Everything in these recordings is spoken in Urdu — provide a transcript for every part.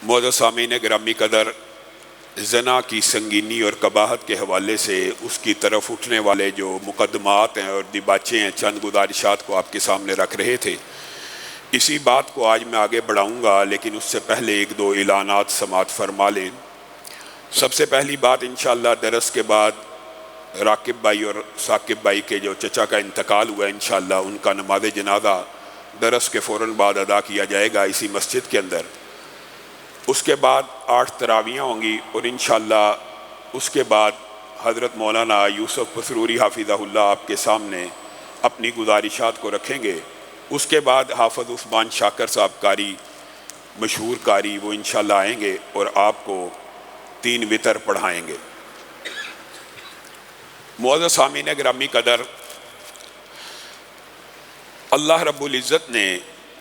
معزز سامعین گرامی قدر، زنا کی سنگینی اور قباحت کے حوالے سے اس کی طرف اٹھنے والے جو مقدمات ہیں اور دیباچے ہیں، چند گزارشات کو آپ کے سامنے رکھ رہے تھے۔ اسی بات کو آج میں آگے بڑھاؤں گا، لیکن اس سے پہلے ایک دو اعلانات سماعت فرما لیں۔ سب سے پہلی بات، انشاءاللہ درس کے بعد راکب بھائی اور ثاقب بھائی کے جو چچا کا انتقال ہوا ہے، انشاءاللہ ان کا نماز جنازہ درس کے فوراً بعد ادا کیا جائے گا اسی مسجد کے اندر۔ اس کے بعد 8 تراویحیں ہوں گی، اور انشاءاللہ اس کے بعد حضرت مولانا یوسف پسروری حافظہ اللہ آپ کے سامنے اپنی گزارشات کو رکھیں گے۔ اس کے بعد حافظ عثمان شاکر صاحب قاری، مشہور قاری، وہ انشاءاللہ آئیں گے اور آپ کو 3 وتر پڑھائیں گے۔ معزز سامعین گرامی قدر، اللہ رب العزت نے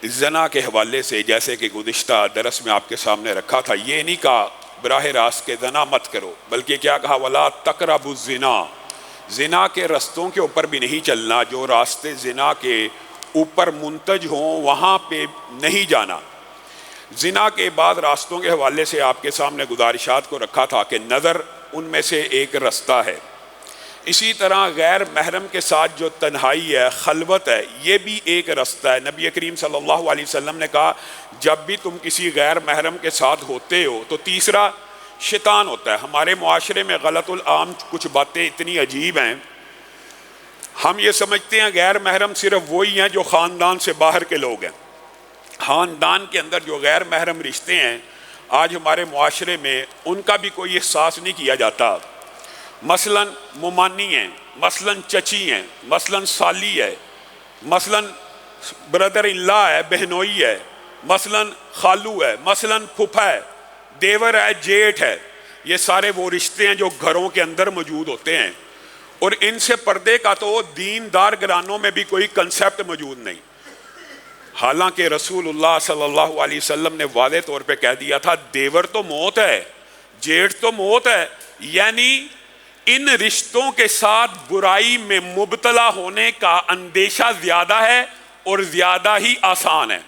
زنا کے حوالے سے، جیسے کہ گزشتہ درس میں آپ کے سامنے رکھا تھا، یہ نہیں کہا براہ راست کہ زنا مت کرو، بلکہ کیا کہا؟ وَلَا تَقْرَبُوا الزِّنَا۔ زنا کے رستوں کے اوپر بھی نہیں چلنا، جو راستے زنا کے اوپر منتج ہوں وہاں پہ نہیں جانا۔ زنا کے بعد راستوں کے حوالے سے آپ کے سامنے گزارشات کو رکھا تھا کہ نظر ان میں سے ایک رستہ ہے۔ اسی طرح غیر محرم کے ساتھ جو تنہائی ہے، خلوت ہے، یہ بھی ایک رستہ ہے۔ نبی کریم صلی اللہ علیہ وسلم نے کہا جب بھی تم کسی غیر محرم کے ساتھ ہوتے ہو تو تیسرا شیطان ہوتا ہے۔ ہمارے معاشرے میں غلط العام کچھ باتیں اتنی عجیب ہیں، ہم یہ سمجھتے ہیں غیر محرم صرف وہی ہیں جو خاندان سے باہر کے لوگ ہیں۔ خاندان کے اندر جو غیر محرم رشتے ہیں، آج ہمارے معاشرے میں ان کا بھی کوئی احساس نہیں کیا جاتا۔ مثلا ممانی ہیں، مثلا چچی ہیں، مثلا سالی ہے، مثلا بردر اللہ ہے، بہنوئی ہے، مثلا خالو ہے، مثلا پھپھا ہے، دیور ہے، جیٹھ ہے۔ یہ سارے وہ رشتے ہیں جو گھروں کے اندر موجود ہوتے ہیں، اور ان سے پردے کا تو دیندار گھرانوں میں بھی کوئی کنسیپٹ موجود نہیں۔ حالانکہ رسول اللہ صلی اللہ علیہ وسلم نے واضح طور پہ کہہ دیا تھا دیور تو موت ہے، جیٹھ تو موت ہے، یعنی ان رشتوں کے ساتھ برائی میں مبتلا ہونے کا اندیشہ زیادہ ہے اور زیادہ ہی آسان ہے۔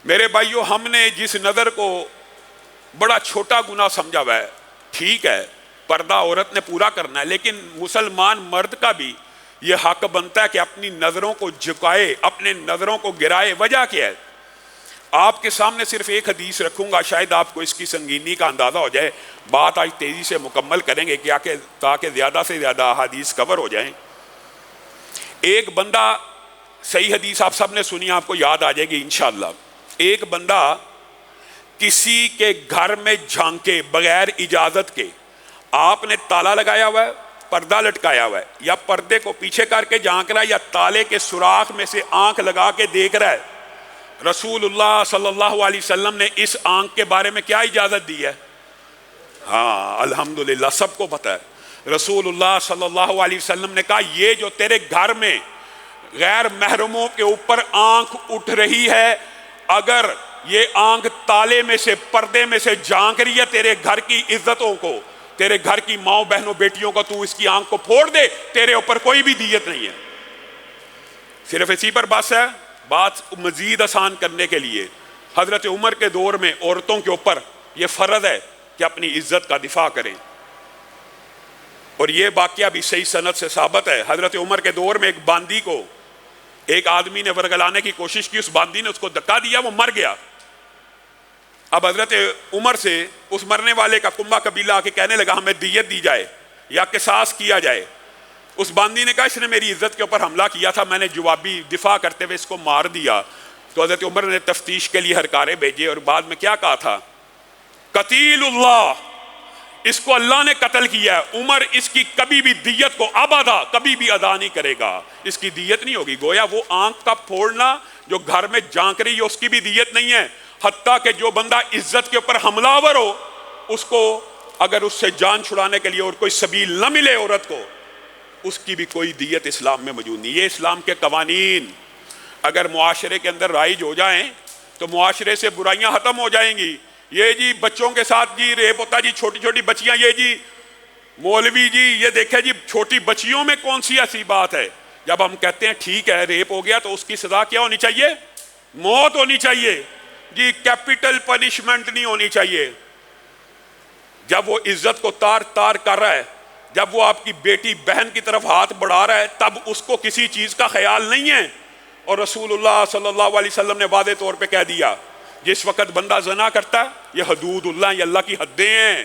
میرے بھائیو، ہم نے جس نظر کو بڑا چھوٹا گناہ سمجھا ہوا ہے، ٹھیک ہے پردہ عورت نے پورا کرنا ہے، لیکن مسلمان مرد کا بھی یہ حق بنتا ہے کہ اپنی نظروں کو جھکائے، اپنے نظروں کو گرائے۔ وجہ کیا ہے؟ آپ کے سامنے صرف ایک حدیث رکھوں گا، شاید آپ کو اس کی سنگینی کا اندازہ ہو جائے۔ بات آج تیزی سے مکمل کریں گے کیا کہ تاکہ زیادہ سے زیادہ احادیث کور ہو جائیں۔ ایک بندہ، صحیح حدیث آپ سب نے سنی، آپ کو یاد آ جائے گی انشاءاللہ۔ ایک بندہ کسی کے گھر میں جھانکے بغیر اجازت کے، آپ نے تالا لگایا ہوا ہے، پردہ لٹکایا ہوا ہے، یا پردے کو پیچھے کر کے جھانک رہا ہے، یا تالے کے سوراخ میں سے آنکھ لگا کے دیکھ رہا ہے۔ رسول اللہ صلی اللہ علیہ وسلم نے اس آنکھ کے بارے میں کیا اجازت دی ہے؟ ہاں الحمدللہ سب کو پتہ ہے۔ رسول اللہ صلی اللہ علیہ وسلم نے کہا یہ جو تیرے گھر میں غیر محرموں کے اوپر آنکھ اٹھ رہی ہے، اگر یہ آنکھ تالے میں سے، پردے میں سے جھانک رہی ہے تیرے گھر کی عزتوں کو، تیرے گھر کی ماؤں بہنوں بیٹیوں کو، تو اس کی آنکھ کو پھوڑ دے، تیرے اوپر کوئی بھی دیت نہیں ہے۔ صرف اسی پر بس ہے۔ بات مزید آسان کرنے کے لیے حضرت عمر کے دور میں عورتوں کے اوپر یہ فرض ہے کہ اپنی عزت کا دفاع کریں، اور یہ واقعہ بھی صحیح سند سے ثابت ہے۔ حضرت عمر کے دور میں ایک باندی کو ایک آدمی نے ورگلانے کی کوشش کی، اس باندی نے اس کو دھکا دیا، وہ مر گیا۔ اب حضرت عمر سے اس مرنے والے کا کنبہ قبیلہ آ کے کہنے لگا ہمیں دیت دی جائے یا قصاص کیا جائے۔ اس باندی نے کہا اس نے میری عزت کے اوپر حملہ کیا تھا، میں نے جوابی دفاع کرتے ہوئے اس کو مار دیا۔ تو حضرت عمر نے تفتیش کے لیے ہرکارے بھیجے، اور بعد میں کیا کہا تھا؟ قتیل اللہ، اس کو اللہ نے قتل کیا ہے، عمر اس کی کبھی بھی دیت کو ابدا کبھی بھی ادا نہیں کرے گا، اس کی دیت نہیں ہوگی۔ گویا وہ آنکھ کا پھوڑنا جو گھر میں جھانک رہی ہے اس کی بھی دیت نہیں ہے، حتیٰ کہ جو بندہ عزت کے اوپر حملہ آور ہو، اس کو اگر اس سے جان چھڑانے کے لیے اور کوئی سبیل نہ ملے عورت کو، اس کی بھی کوئی دیت اسلام میں موجود نہیں۔ یہ اسلام کے قوانین اگر معاشرے کے اندر رائج ہو جائیں تو معاشرے سے برائیاں ختم ہو جائیں گی۔ یہ جی بچوں کے ساتھ جی ریپ ہوتا، جی چھوٹی چھوٹی بچیاں، یہ جی مولوی جی یہ دیکھیں جی چھوٹی بچیوں میں کون سی ایسی بات ہے؟ جب ہم کہتے ہیں ٹھیک ہے ریپ ہو گیا تو اس کی سزا کیا ہونی چاہیے؟ موت ہونی چاہیے۔ جی کیپٹل پنشمنٹ نہیں ہونی چاہیے. جب وہ عزت کو تار تار کر رہا ہے، جب وہ آپ کی بیٹی بہن کی طرف ہاتھ بڑھا رہا ہے، تب اس کو کسی چیز کا خیال نہیں ہے. اور رسول اللہ صلی اللہ علیہ وسلم نے واضح طور پہ کہہ دیا جس وقت بندہ زنا کرتا ہے یہ حدود اللہ، یہ اللہ کی حدیں ہیں،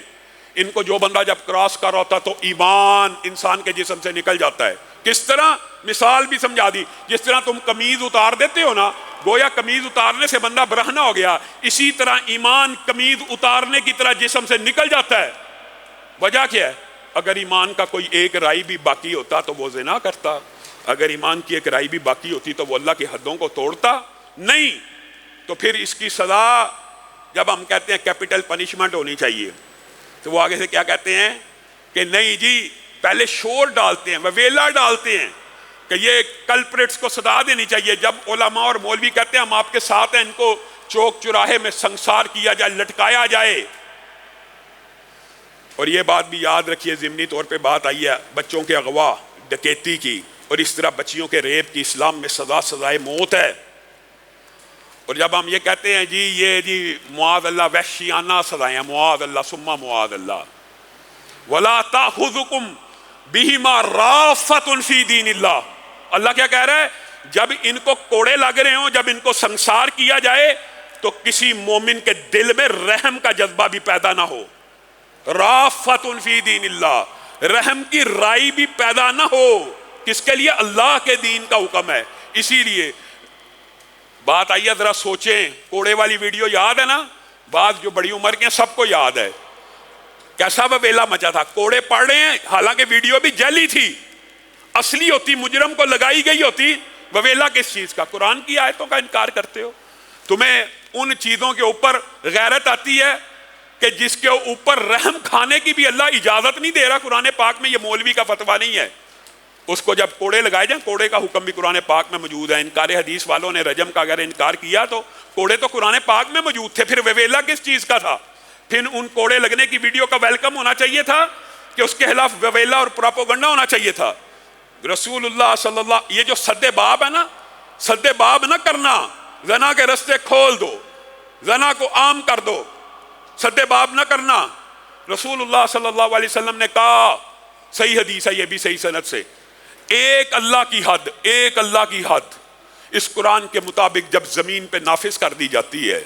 ان کو جو بندہ جب کراس کر رہا ہوتا تو ایمان انسان کے جسم سے نکل جاتا ہے. کس طرح؟ مثال بھی سمجھا دی. جس طرح تم قمیض اتار دیتے ہو نا، گویا قمیض اتارنے سے بندہ برہنہ ہو گیا، اسی طرح ایمان قمیض اتارنے کی طرح جسم سے نکل جاتا ہے. وجہ کیا ہے؟ اگر ایمان کا کوئی ایک رائی بھی باقی ہوتا تو وہ زنا کرتا، اگر ایمان کی ایک رائی بھی باقی ہوتی تو وہ اللہ کی حدوں کو توڑتا نہیں. تو پھر اس کی سزا جب ہم کہتے ہیں کیپٹل پنشمنٹ ہونی چاہیے، تو وہ آگے سے کیا کہتے ہیں کہ نہیں جی، پہلے شور ڈالتے ہیں، ویلا ڈالتے ہیں کہ یہ کلپریٹس کو سزا دینی چاہیے. جب علماء اور مولوی کہتے ہیں ہم آپ کے ساتھ ہیں، ان کو چوک چراہے میں سنسار کیا جائے، لٹکایا جائے. اور یہ بات بھی یاد رکھیے، ضمنی طور پہ بات آئی ہے بچوں کے اغوا ڈکیتی کی اور اس طرح بچیوں کے ریپ کی، اسلام میں سزائے موت ہے. اور جب ہم یہ کہتے ہیں جی یہ جی معاذ اللہ وحشیانہ سزائیں ہیں، معاذ اللہ ثم معاذ اللہ، وَلَا تَأْخُذُكُمْ بِهِمَا رَأْفَةٌ فِي دِينِ اللَّهِ. اللہ کیا کہہ رہا ہے؟ جب ان کو کوڑے لگ رہے ہوں، جب ان کو سنسار کیا جائے تو کسی مومن کے دل میں رحم کا جذبہ بھی پیدا نہ ہو. رَأْفَةٌ فِي دِينِ اللَّهِ، رحم کی رائی بھی پیدا نہ ہو. کس کے لیے؟ اللہ کے دین کا حکم ہے. اسی لیے بات آئی ہے، ذرا سوچیں، کوڑے والی ویڈیو یاد ہے نا؟ بعض جو بڑی عمر کے ہیں سب کو یاد ہے کیسا ویلا مچا تھا. کوڑے پڑ رہے ہیں، حالانکہ ویڈیو بھی جعلی تھی، اصلی ہوتی مجرم کو لگائی گئی ہوتی. ویلا کس چیز کا؟ قرآن کی آیتوں کا انکار کرتے ہو. تمہیں ان چیزوں کے اوپر غیرت آتی ہے کہ جس کے اوپر رحم کھانے کی بھی اللہ اجازت نہیں دے رہا قرآن پاک میں. یہ مولوی کا فتویٰ نہیں ہے. اس کو جب کوڑے لگائے جائیں، کوڑے کا حکم بھی قرآن پاک میں موجود ہے. انکار حدیث والوں نے رجم کا اگر انکار کیا تو کوڑے تو قرآن پاک میں موجود تھے، پھر ویلا کس چیز کا تھا؟ پھر ان کوڑے لگنے کی ویڈیو کا ویلکم ہونا چاہیے تھا کہ اس کے خلاف ویلا اور پراپوگنڈا ہونا چاہیے تھا. رسول اللہ صلی اللہ، یہ جو سد باب ہے نا، سد باب نہ کرنا، زنا کے رستے کھول دو، زنا کو عام کر دو، سد باب نہ کرنا. رسول اللہ صلی اللہ علیہ وسلم نے کہا، صحیح حدیث ہے یہ بھی صحیح سند سے، ایک اللہ کی حد، ایک اللہ کی حد اس قرآن کے مطابق جب زمین پہ نافذ کر دی جاتی ہے،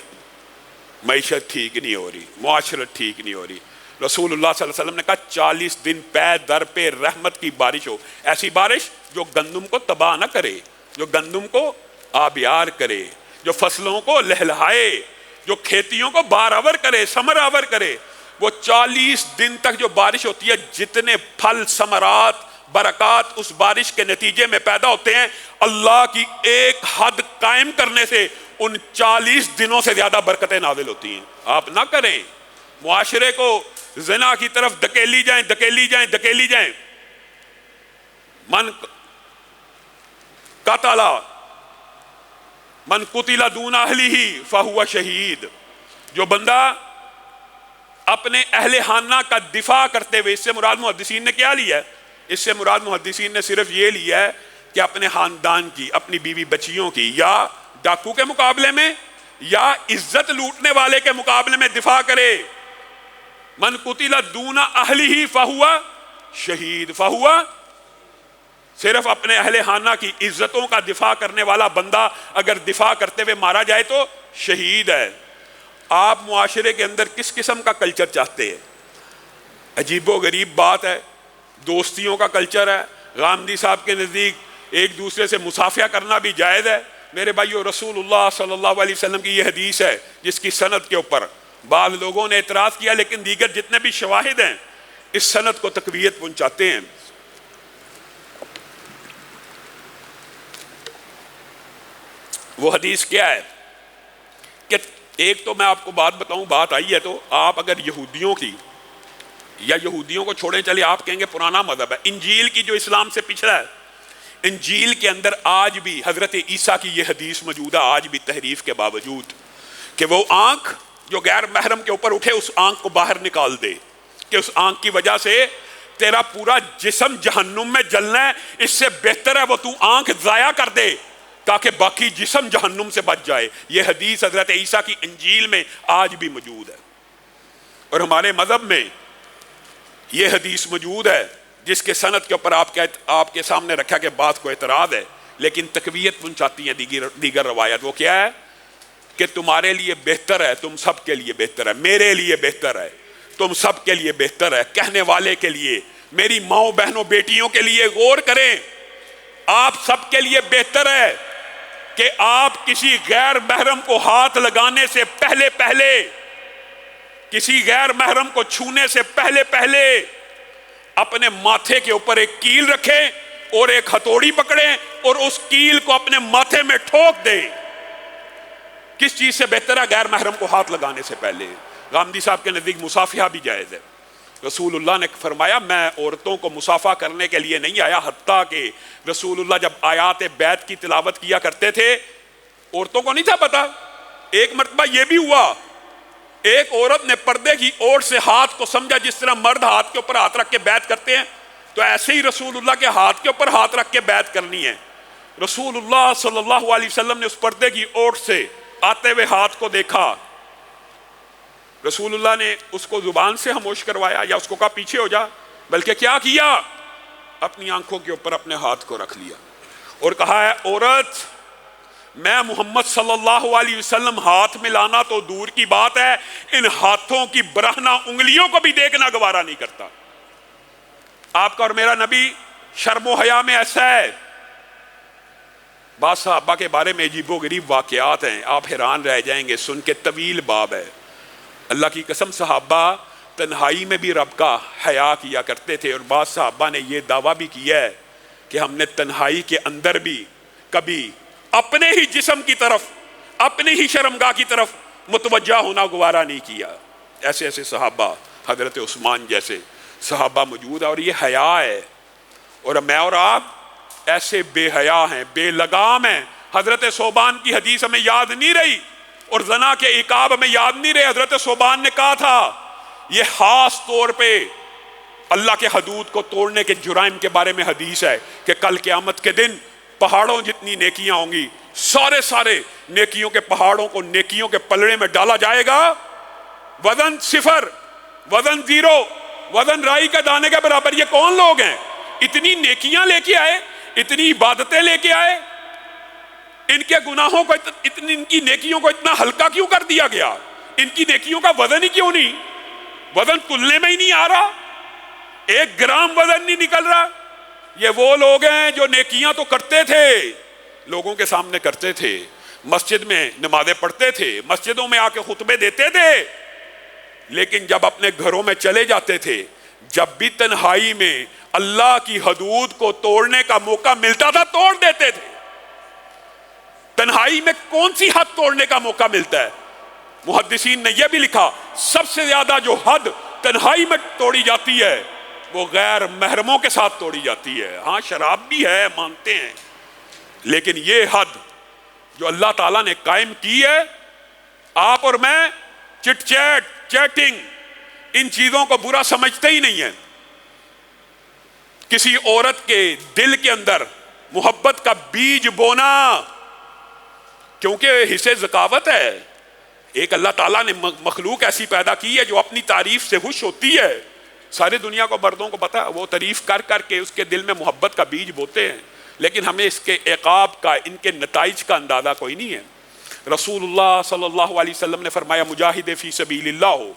معیشت ٹھیک نہیں ہو رہی، معاشرت ٹھیک نہیں ہو رہی. رسول اللہ صلی اللہ علیہ وسلم نے کہا 40 دن پے در پہ رحمت کی بارش ہو، ایسی بارش جو گندم کو تباہ نہ کرے، جو گندم کو آبیار کرے، جو فصلوں کو لہلہائے، جو کھیتیوں کو بارآور کرے، ثمر آور کرے. وہ 40 دن تک جو بارش ہوتی ہے، جتنے پھل ثمرات برکات اس بارش کے نتیجے میں پیدا ہوتے ہیں، اللہ کی ایک حد قائم کرنے سے ان 40 دنوں سے زیادہ برکتیں نازل ہوتی ہیں. آپ نہ کریں، معاشرے کو زنا کی طرف دھکیلی جائیں، دھکیلی جائیں، دھکیلی جائیں. من قتل من قتل دون اہلہ فہو شہید، جو بندہ اپنے اہل خانہ کا دفاع کرتے ہوئے، اس سے مراد محدثین نے کیا لیا ہے؟ اس سے مراد محدثین نے صرف یہ لیا ہے کہ اپنے خاندان کی، اپنی بیوی بچیوں کی، یا ڈاکو کے مقابلے میں یا عزت لوٹنے والے کے مقابلے میں دفاع کرے. من قتل دون اہلہ فہو شہید، فہو صرف اپنے اہل خانہ کی عزتوں کا دفاع کرنے والا بندہ اگر دفاع کرتے ہوئے مارا جائے تو شہید ہے. آپ معاشرے کے اندر کس قسم کا کلچر چاہتے ہیں؟ عجیب و غریب بات ہے. دوستیوں کا کلچر ہے. غامدی صاحب کے نزدیک ایک دوسرے سے مصافحہ کرنا بھی جائز ہے. میرے بھائیو، رسول اللہ صلی اللہ علیہ وسلم کی یہ حدیث ہے جس کی سند کے اوپر بعض لوگوں نے اعتراض کیا، لیکن دیگر جتنے بھی شواہد ہیں اس سند کو تقویت پہنچاتے ہیں. وہ حدیث کیا ہے کہ ایک تو میں آپ کو بات بتاؤں، بات آئی ہے تو آپ اگر یہودیوں کی یا یہودیوں کو چھوڑیں، چلے آپ کہیں گے پرانا مذہب ہے، انجیل کی جو اسلام سے پچھڑا ہے، انجیل کے اندر آج بھی حضرت عیسیٰ کی یہ حدیث موجود ہے، آج بھی تحریف کے باوجود، کہ وہ آنکھ جو غیر محرم کے اوپر اٹھے اس آنکھ کو باہر نکال دے، کہ اس آنکھ کی وجہ سے تیرا پورا جسم جہنم میں جلنا ہے، اس سے بہتر ہے وہ تو آنکھ ضائع کر دے تاکہ باقی جسم جہنم سے بچ جائے. یہ حدیث حضرت عیسیٰ کی انجیل میں آج بھی موجود ہے، اور ہمارے مذہب میں یہ حدیث موجود ہے جس کے سند کے اوپر آپ کے سامنے رکھا کہ بات کو اعتراض ہے، لیکن تقویت پہنچاتی ہیں دیگر روایت. وہ کیا ہے کہ تمہارے لیے بہتر ہے، تم سب کے لیے بہتر ہے، میرے لیے بہتر ہے، تم سب کے لیے بہتر ہے، کہنے والے کے لیے، میری ماؤں بہنوں بیٹیوں کے لیے غور کریں. آپ سب کے لیے بہتر ہے کہ آپ کسی غیر محرم کو ہاتھ لگانے سے پہلے کسی غیر محرم کو چھونے سے پہلے اپنے ماتھے کے اوپر ایک کیل رکھیں اور ایک ہتھوڑی پکڑیں اور اس کیل کو اپنے ماتھے میں ٹھوک دیں. کس چیز سے بہتر ہے؟ غیر محرم کو ہاتھ لگانے سے پہلے. غامدی صاحب کے نزدیک مصافحہ بھی جائز ہے. رسول اللہ نے فرمایا میں عورتوں کو مصافحہ کرنے کے لیے نہیں آیا، حتیٰ کہ رسول اللہ جب آیات بیعت کی تلاوت کیا کرتے تھے عورتوں کو نہیں تھا پتا. ایک مرتبہ یہ بھی ہوا، ایک عورت نے پردے کی اوٹ سے ہاتھ کو سمجھا جس طرح مرد ہاتھ کے اوپر ہاتھ رکھ کے بیعت کرتے ہیں، تو ایسے ہی رسول اللہ کے ہاتھ کے اوپر ہاتھ رکھ کے بیعت کرنی ہے. رسول اللہ صلی اللہ علیہ وسلم نے اس پردے کی اوٹ سے آتے ہوئے ہاتھ کو دیکھا. رسول اللہ نے اس کو زبان سے خاموش کروایا یا اس کو کہا پیچھے ہو جا، بلکہ کیا کیا؟ اپنی آنکھوں کے اوپر اپنے ہاتھ کو رکھ لیا اور کہا ہے عورت، میں محمد صلی اللہ علیہ وسلم ہاتھ ملانا تو دور کی بات ہے، ان ہاتھوں کی برہنہ انگلیوں کو بھی دیکھنا گوارا نہیں کرتا. آپ کا اور میرا نبی شرم و حیا میں ایسا ہے. بعض صحابہ کے بارے میں عجیب و غریب واقعات ہیں، آپ حیران رہ جائیں گے سن کے، طویل باب ہے. اللہ کی قسم صحابہ تنہائی میں بھی رب کا حیا کیا کرتے تھے، اور بعض صحابہ نے یہ دعویٰ بھی کیا ہے کہ ہم نے تنہائی کے اندر بھی کبھی اپنے ہی جسم کی طرف، اپنے ہی شرمگاہ کی طرف متوجہ ہونا گوارا نہیں کیا. ایسے ایسے صحابہ، حضرت عثمان جیسے صحابہ موجود ہے، اور یہ حیا ہے. اور میں اور آپ ایسے بے حیا ہیں، بے لگام ہیں. حضرت ثوبان کی حدیث ہمیں یاد نہیں رہی اور زنا کے عقاب ہمیں یاد نہیں رہے. حضرت ثوبان نے کہا تھا یہ خاص طور پہ اللہ کے حدود کو توڑنے کے جرائم کے بارے میں حدیث ہے کہ کل قیامت کے دن پہاڑوں جتنی نیکیاں ہوں گی، سارے نیکیوں کے پہاڑوں کو نیکیوں کے پلڑے میں ڈالا جائے گا، وزن صفر، وزن زیرو، وزن رائی کا دانے کے برابر. یہ کون لوگ ہیں؟ اتنی نیکیاں لے کے آئے، اتنی عبادتیں لے کے آئے، ان کے گناہوں کو ان کی نیکیوں کو اتنا ہلکا کیوں کر دیا گیا؟ ان کی نیکیوں کا وزن ہی کیوں نہیں؟ وزن تلنے میں ہی نہیں آ رہا، 1 گرام وزن نہیں نکل رہا. یہ وہ لوگ ہیں جو نیکیاں تو کرتے تھے، لوگوں کے سامنے کرتے تھے، مسجد میں نمازیں پڑھتے تھے، مسجدوں میں آ کے خطبے دیتے تھے، لیکن جب اپنے گھروں میں چلے جاتے تھے، جب بھی تنہائی میں اللہ کی حدود کو توڑنے کا موقع ملتا تھا توڑ دیتے تھے. تنہائی میں کون سی حد توڑنے کا موقع ملتا ہے؟ محدثین نے یہ بھی لکھا سب سے زیادہ جو حد تنہائی میں توڑی جاتی ہے وہ غیر محرموں کے ساتھ توڑی جاتی ہے. ہاں شراب بھی ہے مانتے ہیں، لیکن یہ حد جو اللہ تعالیٰ نے قائم کی ہے، آپ اور میں چٹ چیٹ، چیٹنگ، ان چیزوں کو برا سمجھتے ہی نہیں ہیں. کسی عورت کے دل کے اندر محبت کا بیج بونا، کیونکہ حصے ذکاوت ہے. ایک اللہ تعالیٰ نے مخلوق ایسی پیدا کی ہے جو اپنی تعریف سے خوش ہوتی ہے. ساری دنیا کو، مردوں کو پتا ہے، وہ تعریف کر کر کے اس کے دل میں محبت کا بیج بوتے ہیں، لیکن ہمیں اس کے عقاب کا، ان کے نتائج کا اندازہ کوئی نہیں ہے. رسول اللہ صلی اللہ علیہ وسلم نے فرمایا مجاہد فی سبیل اللہ ہو،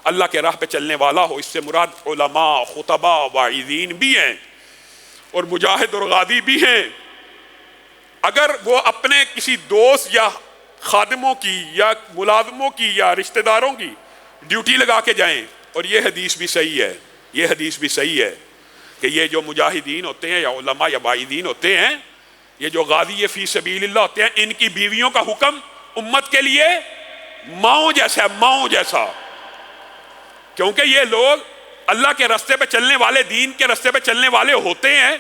اللہ کے راہ پہ چلنے والا ہو. اس سے مراد علماء، خطباء، واعظین بھی ہیں اور مجاہد اور غازی بھی ہیں. اگر وہ اپنے کسی دوست یا خادموں کی یا ملازموں کی یا رشتہ داروں کی ڈیوٹی لگا کے جائیں، اور یہ حدیث بھی صحیح ہے، یہ حدیث بھی صحیح ہے کہ یہ جو مجاہدین ہوتے ہیں یا علماء یا واعظین ہوتے ہیں، یہ جو غازی فی سبیل اللہ ہوتے ہیں، ان کی بیویوں کا حکم امت کے لیے ماؤں جیسا ہے، ماؤں جیسا. کیونکہ یہ لوگ اللہ کے راستے پہ چلنے والے، دین کے راستے پہ چلنے والے ہوتے ہیں.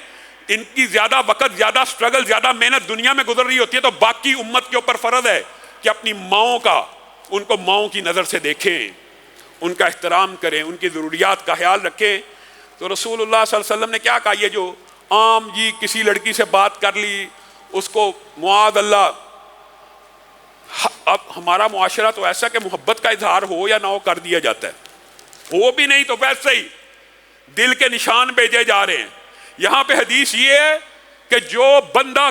ان کی زیادہ وقت، زیادہ سٹرگل، زیادہ محنت دنیا میں گزر رہی ہوتی ہے، تو باقی امت کے اوپر فرض ہے کہ اپنی ماؤں کا، ان کو ماؤں کی نظر سے دیکھیں، ان کا احترام کریں، ان کی ضروریات کا خیال رکھیں. تو رسول اللہ صلی اللہ علیہ وسلم نے کیا کہا؟ یہ جو عام جی کسی لڑکی سے بات کر لی، اس کو معاذ اللہ. اب ہمارا معاشرہ تو ایسا کہ محبت کا اظہار ہو یا نہ ہو کر دیا جاتا ہے, ہو بھی نہیں تو ویسے ہی دل کے نشان بھیجے جا رہے ہیں. یہاں پہ حدیث یہ ہے کہ جو بندہ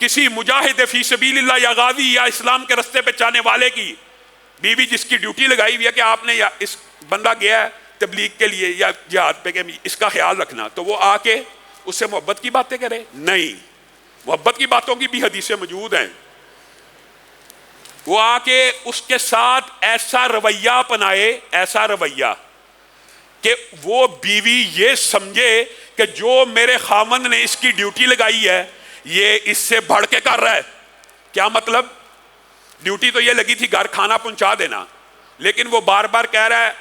کسی مجاہد فی سبیل اللہ یا غازی یا اسلام کے رستے پہ چاہنے والے کی بیوی جس کی ڈیوٹی لگائی ہوئی ہے کہ آپ نے یا اس بندہ گیا ہے تبلیغ کے لیے یا جہاد پہ کہ اس کا خیال رکھنا, تو وہ آ کے اس سے محبت کی باتیں کرے؟ نہیں, محبت کی باتوں کی بھی حدیثیں موجود ہیں. وہ آ کے اس کے ساتھ ایسا رویہ اپنائے, ایسا رویہ کہ وہ بیوی یہ سمجھے کہ جو میرے خامند نے اس کی ڈیوٹی لگائی ہے یہ اس سے بڑھ کے کر رہا ہے. کیا مطلب؟ ڈیوٹی تو یہ لگی تھی گھر کھانا پہنچا دینا, لیکن وہ بار بار کہہ رہا ہے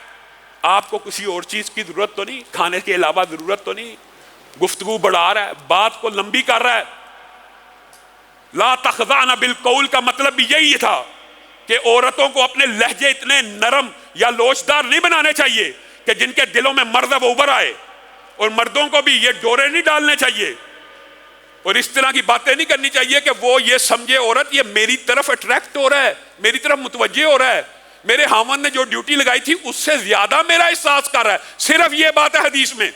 آپ کو کسی اور چیز کی ضرورت تو نہیں, کھانے کے علاوہ ضرورت تو نہیں, گفتگو بڑھا رہا ہے, بات کو لمبی کر رہا ہے. لا تخضعن بالقول کا مطلب بھی یہی تھا کہ عورتوں کو اپنے لہجے اتنے نرم یا لوچدار نہیں بنانے چاہیے کہ جن کے دلوں میں مرد اب ابھر آئے, اور مردوں کو بھی یہ ڈورے نہیں ڈالنے چاہیے اور اس طرح کی باتیں نہیں کرنی چاہیے کہ وہ یہ سمجھے عورت یہ میری طرف اٹریکٹ ہو رہا ہے, میری طرف متوجہ ہو رہا ہے, میرے خامند نے جو ڈیوٹی لگائی تھی اس سے زیادہ میرا احساس کر رہا ہے. صرف یہ بات ہے حدیث میں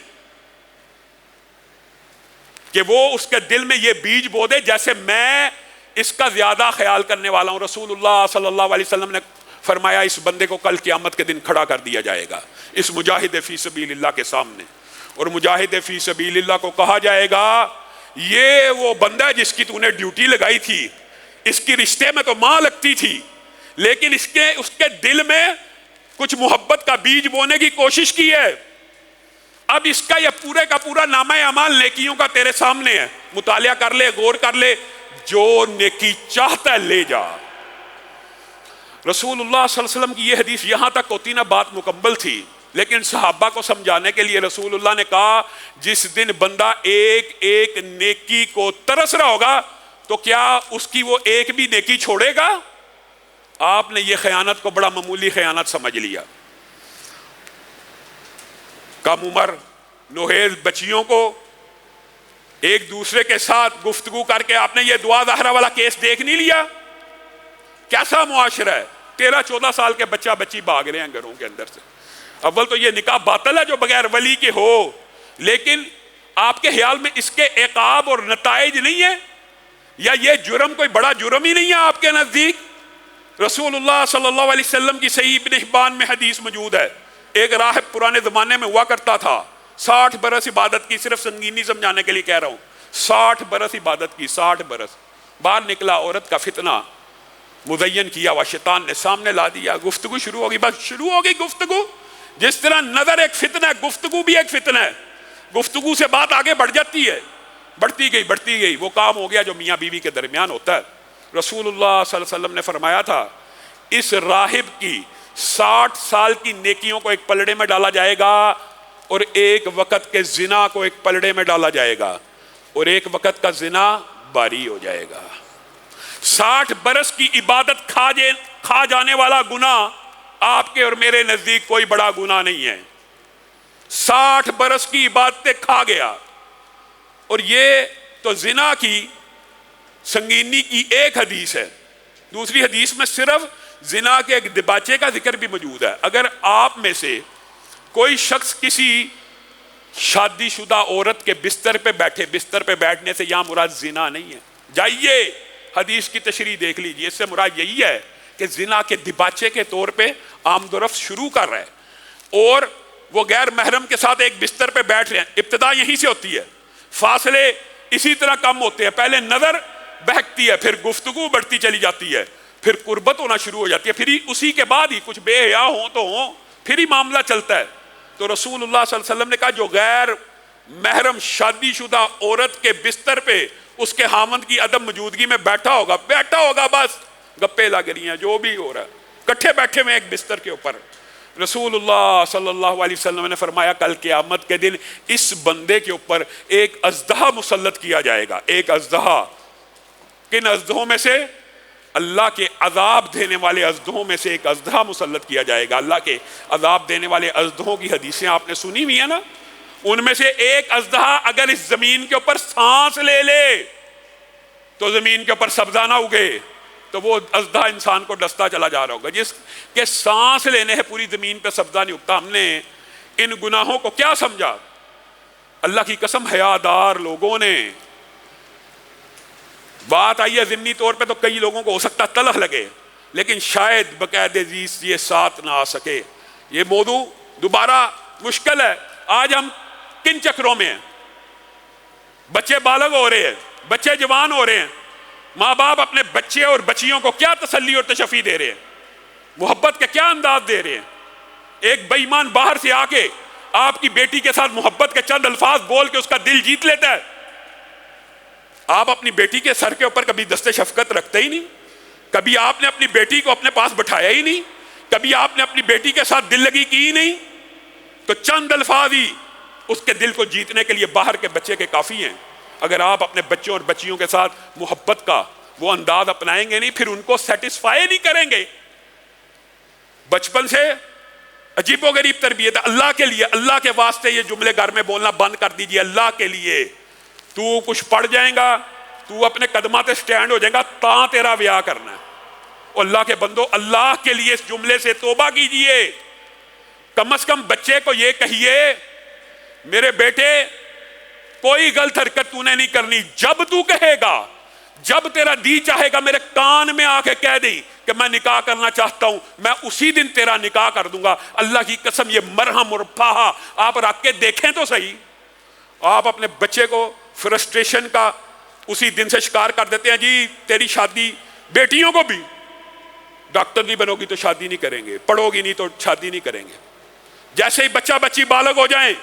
کہ وہ اس کے دل میں یہ بیج بو دے جیسے میں اس کا زیادہ خیال کرنے والا ہوں. رسول اللہ صلی اللہ علیہ وسلم نے فرمایا اس بندے کو کل قیامت کے دن کھڑا کر دیا جائے گا اس مجاہد فی سبیل اللہ کے سامنے, اور مجاہد فی سبیل اللہ کو کہا جائے گا یہ وہ بندہ ہے جس کی تو نے ڈیوٹی لگائی تھی, اس کی رشتے میں تو ماں لگتی تھی لیکن اس کے دل میں کچھ محبت کا بیج بونے کی کوشش کی ہے. اب اس کا یہ پورے کا پورا نامہ اعمال نیکیوں کا تیرے سامنے ہے, مطالعہ کر لے, غور کر لے, جو نیکی چاہتا ہے لے جا. رسول اللہ صلی اللہ علیہ وسلم کی یہ حدیث یہاں تک ہوتی نا بات مکمل تھی, لیکن صحابہ کو سمجھانے کے لیے رسول اللہ نے کہا جس دن بندہ ایک ایک نیکی کو ترس رہا ہوگا تو کیا اس کی وہ ایک بھی نیکی چھوڑے گا؟ آپ نے یہ خیانت کو بڑا معمولی خیانت سمجھ لیا. کم عمر نوہیل بچیوں کو ایک دوسرے کے ساتھ گفتگو کر کے آپ نے یہ دعا زہرا والا کیس دیکھ نہیں لیا؟ کیسا معاشرہ ہے, 13-14 سال کے بچہ بچی بھاگ رہے ہیں گھروں کے اندر سے. اول تو یہ نکاح باطل ہے جو بغیر ولی کے ہو, لیکن آپ کے خیال میں اس کے عقاب اور نتائج نہیں ہیں, یا یہ جرم کوئی بڑا جرم ہی نہیں ہے آپ کے نزدیک؟ رسول اللہ صلی اللہ علیہ وسلم کی صحیح ابن حبان میں حدیث موجود ہے, ایک راہب پرانے زمانے میں ہوا کرتا تھا, 60 برس عبادت کی, صرف سنگینی سمجھانے کے لیے کہہ رہا ہوں, 60 برس عبادت کی, 60 برس. باہر نکلا, عورت کا فتنہ مزین کیا ہوا شیطان نے سامنے لا دیا, گفتگو شروع ہوگی, بس شروع ہوگی گفتگو. جس طرح نظر ایک فتنہ ہے, گفتگو بھی ایک فتنہ ہے. گفتگو سے بات آگے بڑھ جاتی ہے, بڑھتی گئی, وہ کام ہو گیا جو میاں بیوی کے درمیان ہوتا ہے. رسول اللہ صلی اللہ علیہ وسلم نے فرمایا تھا اس راہب کی 60 سال کی نیکیوں کو ایک پلڑے میں ڈالا جائے گا اور ایک وقت کے زنا کو ایک پلڑے میں ڈالا جائے گا, اور ایک وقت کا زنا باری ہو جائے گا. 60 برس کی عبادت کھا جانے والا گناہ آپ کے اور میرے نزدیک کوئی بڑا گناہ نہیں ہے. 60 برس کی عبادتیں کھا گیا, اور یہ تو زنا کی سنگینی کی ایک حدیث ہے. دوسری حدیث میں صرف زنا کے ایک دباچے کا ذکر بھی موجود ہے. اگر آپ میں سے کوئی شخص کسی شادی شدہ عورت کے بستر پہ بیٹھے, بستر پہ بیٹھنے سے یہاں مراد زنا نہیں ہے, جائیے حدیث کی تشریح دیکھ لیجیے, اس سے مراد یہی ہے کہ زنا کے دباچے کے طور پہ آمد و رفت شروع کر رہا ہے, اور وہ غیر محرم کے ساتھ ایک بستر پہ بیٹھ رہے ہیں. ابتدا یہیں سے ہوتی ہے, فاصلے اسی طرح کم ہوتے ہیں, پہلے نظر بہکتی ہے, پھر گفتگو بڑھتی چلی جاتی ہے, پھر قربت ہونا شروع ہو جاتی ہے, پھر اسی کے بعد ہی کچھ بے حیا ہوں تو ہوں, پھر ہی معاملہ چلتا ہے. تو رسول اللہ صلی اللہ علیہ وسلم نے کہا جو غیر محرم شادی شدہ عورت کے بستر پہ اس کے خامند کی عدم موجودگی میں بیٹھا ہوگا, بس گپے لگ رہی ہیں, جو بھی ہو رہا ہے, کٹھے بیٹھے ہوئے ایک بستر کے اوپر. رسول اللہ صلی اللہ علیہ وسلم نے فرمایا کل قیامت کے دن اس بندے کے اوپر ایک اژدہا مسلط کیا جائے گا. ایک اژدہا, کن اژدہوں میں سے؟ اللہ کے عذاب دینے والے اژدہوں میں سے ایک اژدہا مسلط کیا جائے گا. اللہ کے عذاب دینے والے اژدہوں کی حدیثیں آپ نے سنی ہوئی ہیں نا, ان میں سے ایک اژدہا اگر اس زمین کے اوپر سانس لے لے تو زمین کے اوپر سبزہ نہ اگے تو وہ ازدھا انسان کو ڈستا چلا جا رہا ہوگا. جس کے سانس لینے ہے پوری زمین پہ سبزہ نہیں اگتا. ہم نے ان گناہوں کو کیا سمجھا؟ اللہ کی قسم حیادار لوگوں نے بات آئی ہے ضمنی طور پہ تو کئی لوگوں کو ہو سکتا تلخ لگے، لیکن شاید بقید عزیز یہ ساتھ نہ آ سکے. یہ موضوع دوبارہ مشکل ہے. آج ہم کن چکروں میں ہیں؟ بچے بالغ ہو رہے ہیں، بچے جوان ہو رہے ہیں، ماں باپ اپنے بچے اور بچیوں کو کیا تسلی اور تشفی دے رہے ہیں، محبت کے کیا انداز دے رہے ہیں. ایک بے ایمان باہر سے آ کے آپ کی بیٹی کے ساتھ محبت کے چند الفاظ بول کے اس کا دل جیت لیتا ہے. آپ اپنی بیٹی کے سر کے اوپر کبھی دست شفقت رکھتے ہی نہیں، کبھی آپ نے اپنی بیٹی کو اپنے پاس بٹھایا ہی نہیں، کبھی آپ نے اپنی بیٹی کے ساتھ دل لگی کی ہی نہیں. تو چند الفاظ ہی اس کے دل کو جیتنے کے لیے باہر کے بچے کے کافی ہیں. اگر آپ اپنے بچوں اور بچیوں کے ساتھ محبت کا وہ انداز اپنائیں گے نہیں، پھر ان کو سیٹسفائی نہیں کریں گے. بچپن سے عجیب و غریب تربیت ہے. اللہ کے لیے، اللہ کے واسطے یہ جملے گھر میں بولنا بند کر دیجئے. اللہ کے لیے تو کچھ پڑھ جائیں گا، تو اپنے قدمات سٹینڈ ہو جائے گا، تاں تیرا بیاہ کرنا ہے. اور اللہ کے بندو، اللہ کے لیے اس جملے سے توبہ کیجئے. کم از کم بچے کو یہ کہیے میرے بیٹے کوئی غلط حرکت تو نے نہیں کرنی. جب تو کہے گا، جب تیرا دی چاہے گا میرے کان میں آ کے کہہ دی کہ میں نکاح کرنا چاہتا ہوں، میں اسی دن تیرا نکاح کر دوں گا. اللہ کی قسم یہ مرہم اور پاہا آپ رکھ کے دیکھیں تو صحیح. آپ اپنے بچے کو فرسٹریشن کا اسی دن سے شکار کر دیتے ہیں. جی تیری شادی، بیٹیوں کو بھی، ڈاکٹر نہیں بنو گی تو شادی نہیں کریں گے، پڑھو گی نہیں تو شادی نہیں کریں گے. جیسے ہی بچہ بچی بالغ ہو جائیں،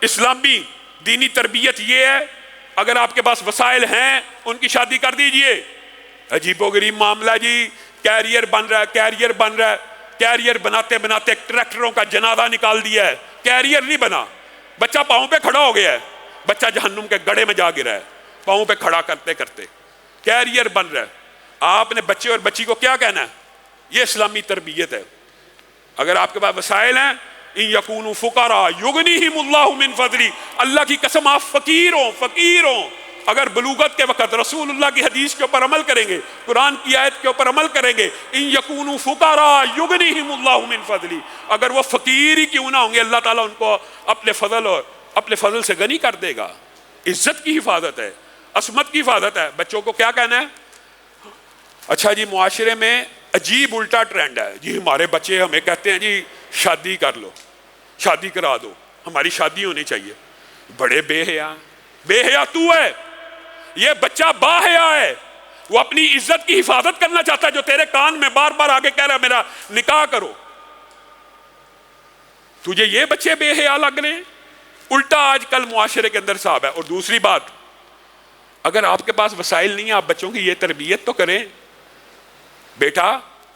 اسلامی دینی تربیت یہ ہے اگر آپ کے پاس وسائل ہیں ان کی شادی کر دیجئے. عجیب و غریب معاملہ جی. کیریئر بن رہا ہے، کیریئر بن رہا ہے، کیریئر بناتے بناتے ٹریکٹروں کا جنازہ نکال دیا ہے. کیریئر نہیں بنا، بچہ پاؤں پہ کھڑا ہو گیا ہے. بچہ جہنم کے گڑھے میں جا گرا ہے پاؤں پہ کھڑا کرتے کرتے. کیریئر بن رہا ہے. آپ نے بچے اور بچی کو کیا کہنا ہے؟ یہ اسلامی تربیت ہے. اگر آپ کے پاس وسائل ہیں، ان یکونوا فقراء یغنیہم اللہ من فضلہ، اللہ کی قسم آپ فقیر ہوں. اگر بلوغت کے وقت رسول اللہ کی حدیث کے اوپر عمل کریں گے، قرآن کی آیت کے اوپر عمل کریں گے، ان یکونوا فقراء یغنیہم اللہ من فضلہ، اگر وہ فقیر ہی کیوں نہ ہوں گے اللہ تعالیٰ ان کو اپنے فضل سے غنی کر دے گا. عزت کی حفاظت ہے، عصمت کی حفاظت ہے. بچوں کو کیا کہنا ہے؟ اچھا جی معاشرے میں عجیب الٹا ٹرینڈ ہے جی. ہمارے بچے ہمیں کہتے ہیں جی شادی کر لو، شادی کرا دو، ہماری شادی ہونی چاہیے. بڑے بے حیا تو ہے. یہ بچہ با حیا ہے. وہ اپنی عزت کی حفاظت کرنا چاہتا ہے جو تیرے کان میں بار بار آگے کہہ رہا ہے میرا نکاح کرو. تجھے یہ بچے بے حیا لگ رہے ہیں؟ الٹا آج کل معاشرے کے اندر صاحب ہے. اور دوسری بات، اگر آپ کے پاس وسائل نہیں ہیں آپ بچوں کی یہ تربیت تو کریں. بیٹا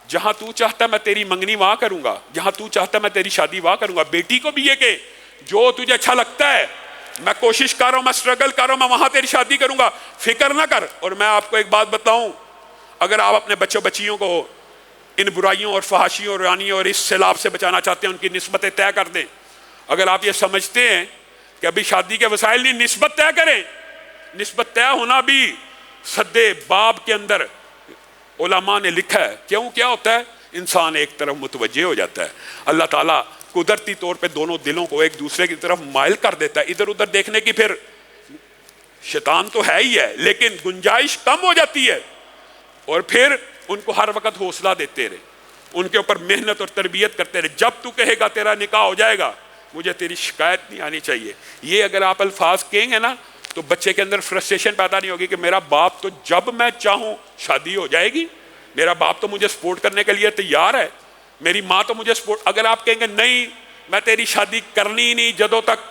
جہاں تو چاہتا ہے میں تیری منگنی وہاں کروں گا، جہاں تو چاہتا ہے میں تیری شادی وہاں کروں گا. بیٹی کو بھی یہ کہ جو تجھے اچھا لگتا ہے میں کوشش کر رہا ہوں، میں سٹرگل کر رہا ہوں، میں وہاں تیری شادی کروں گا، فکر نہ کر. اور میں آپ کو ایک بات بتاؤں، اگر آپ اپنے بچوں بچیوں کو ان برائیوں اور فحاشیوں اور رانیوں اور اس سیلاب سے بچانا چاہتے ہیں، ان کی نسبتیں طے کر دیں. اگر آپ یہ سمجھتے ہیں کہ ابھی شادی کے وسائل نہیں، نسبت طے کریں. نسبت طے ہونا بھی سدے باب کے اندر علماء نے لکھا ہے. کیوں؟ کیا ہوتا ہے؟ انسان ایک طرف متوجہ ہو جاتا ہے. اللہ تعالیٰ قدرتی طور پہ دونوں دلوں کو ایک دوسرے کی طرف مائل کر دیتا ہے. ادھر ادھر دیکھنے کی پھر شیطان تو ہے ہی ہے لیکن گنجائش کم ہو جاتی ہے. اور پھر ان کو ہر وقت حوصلہ دیتے رہے، ان کے اوپر محنت اور تربیت کرتے رہے. جب تو کہے گا تیرا نکاح ہو جائے گا مجھے تیری شکایت نہیں آنی چاہیے. یہ اگر آپ الفاظ کہیں گے نا تو بچے کے اندر فرسٹریشن پیدا نہیں ہوگی کہ میرا باپ تو جب میں چاہوں شادی ہو جائے گی، میرا باپ تو مجھے سپورٹ کرنے کے لیے تیار ہے، میری ماں تو مجھے سپورٹ. اگر آپ کہیں گے نہیں میں تیری شادی کرنی ہی نہیں جدوں تک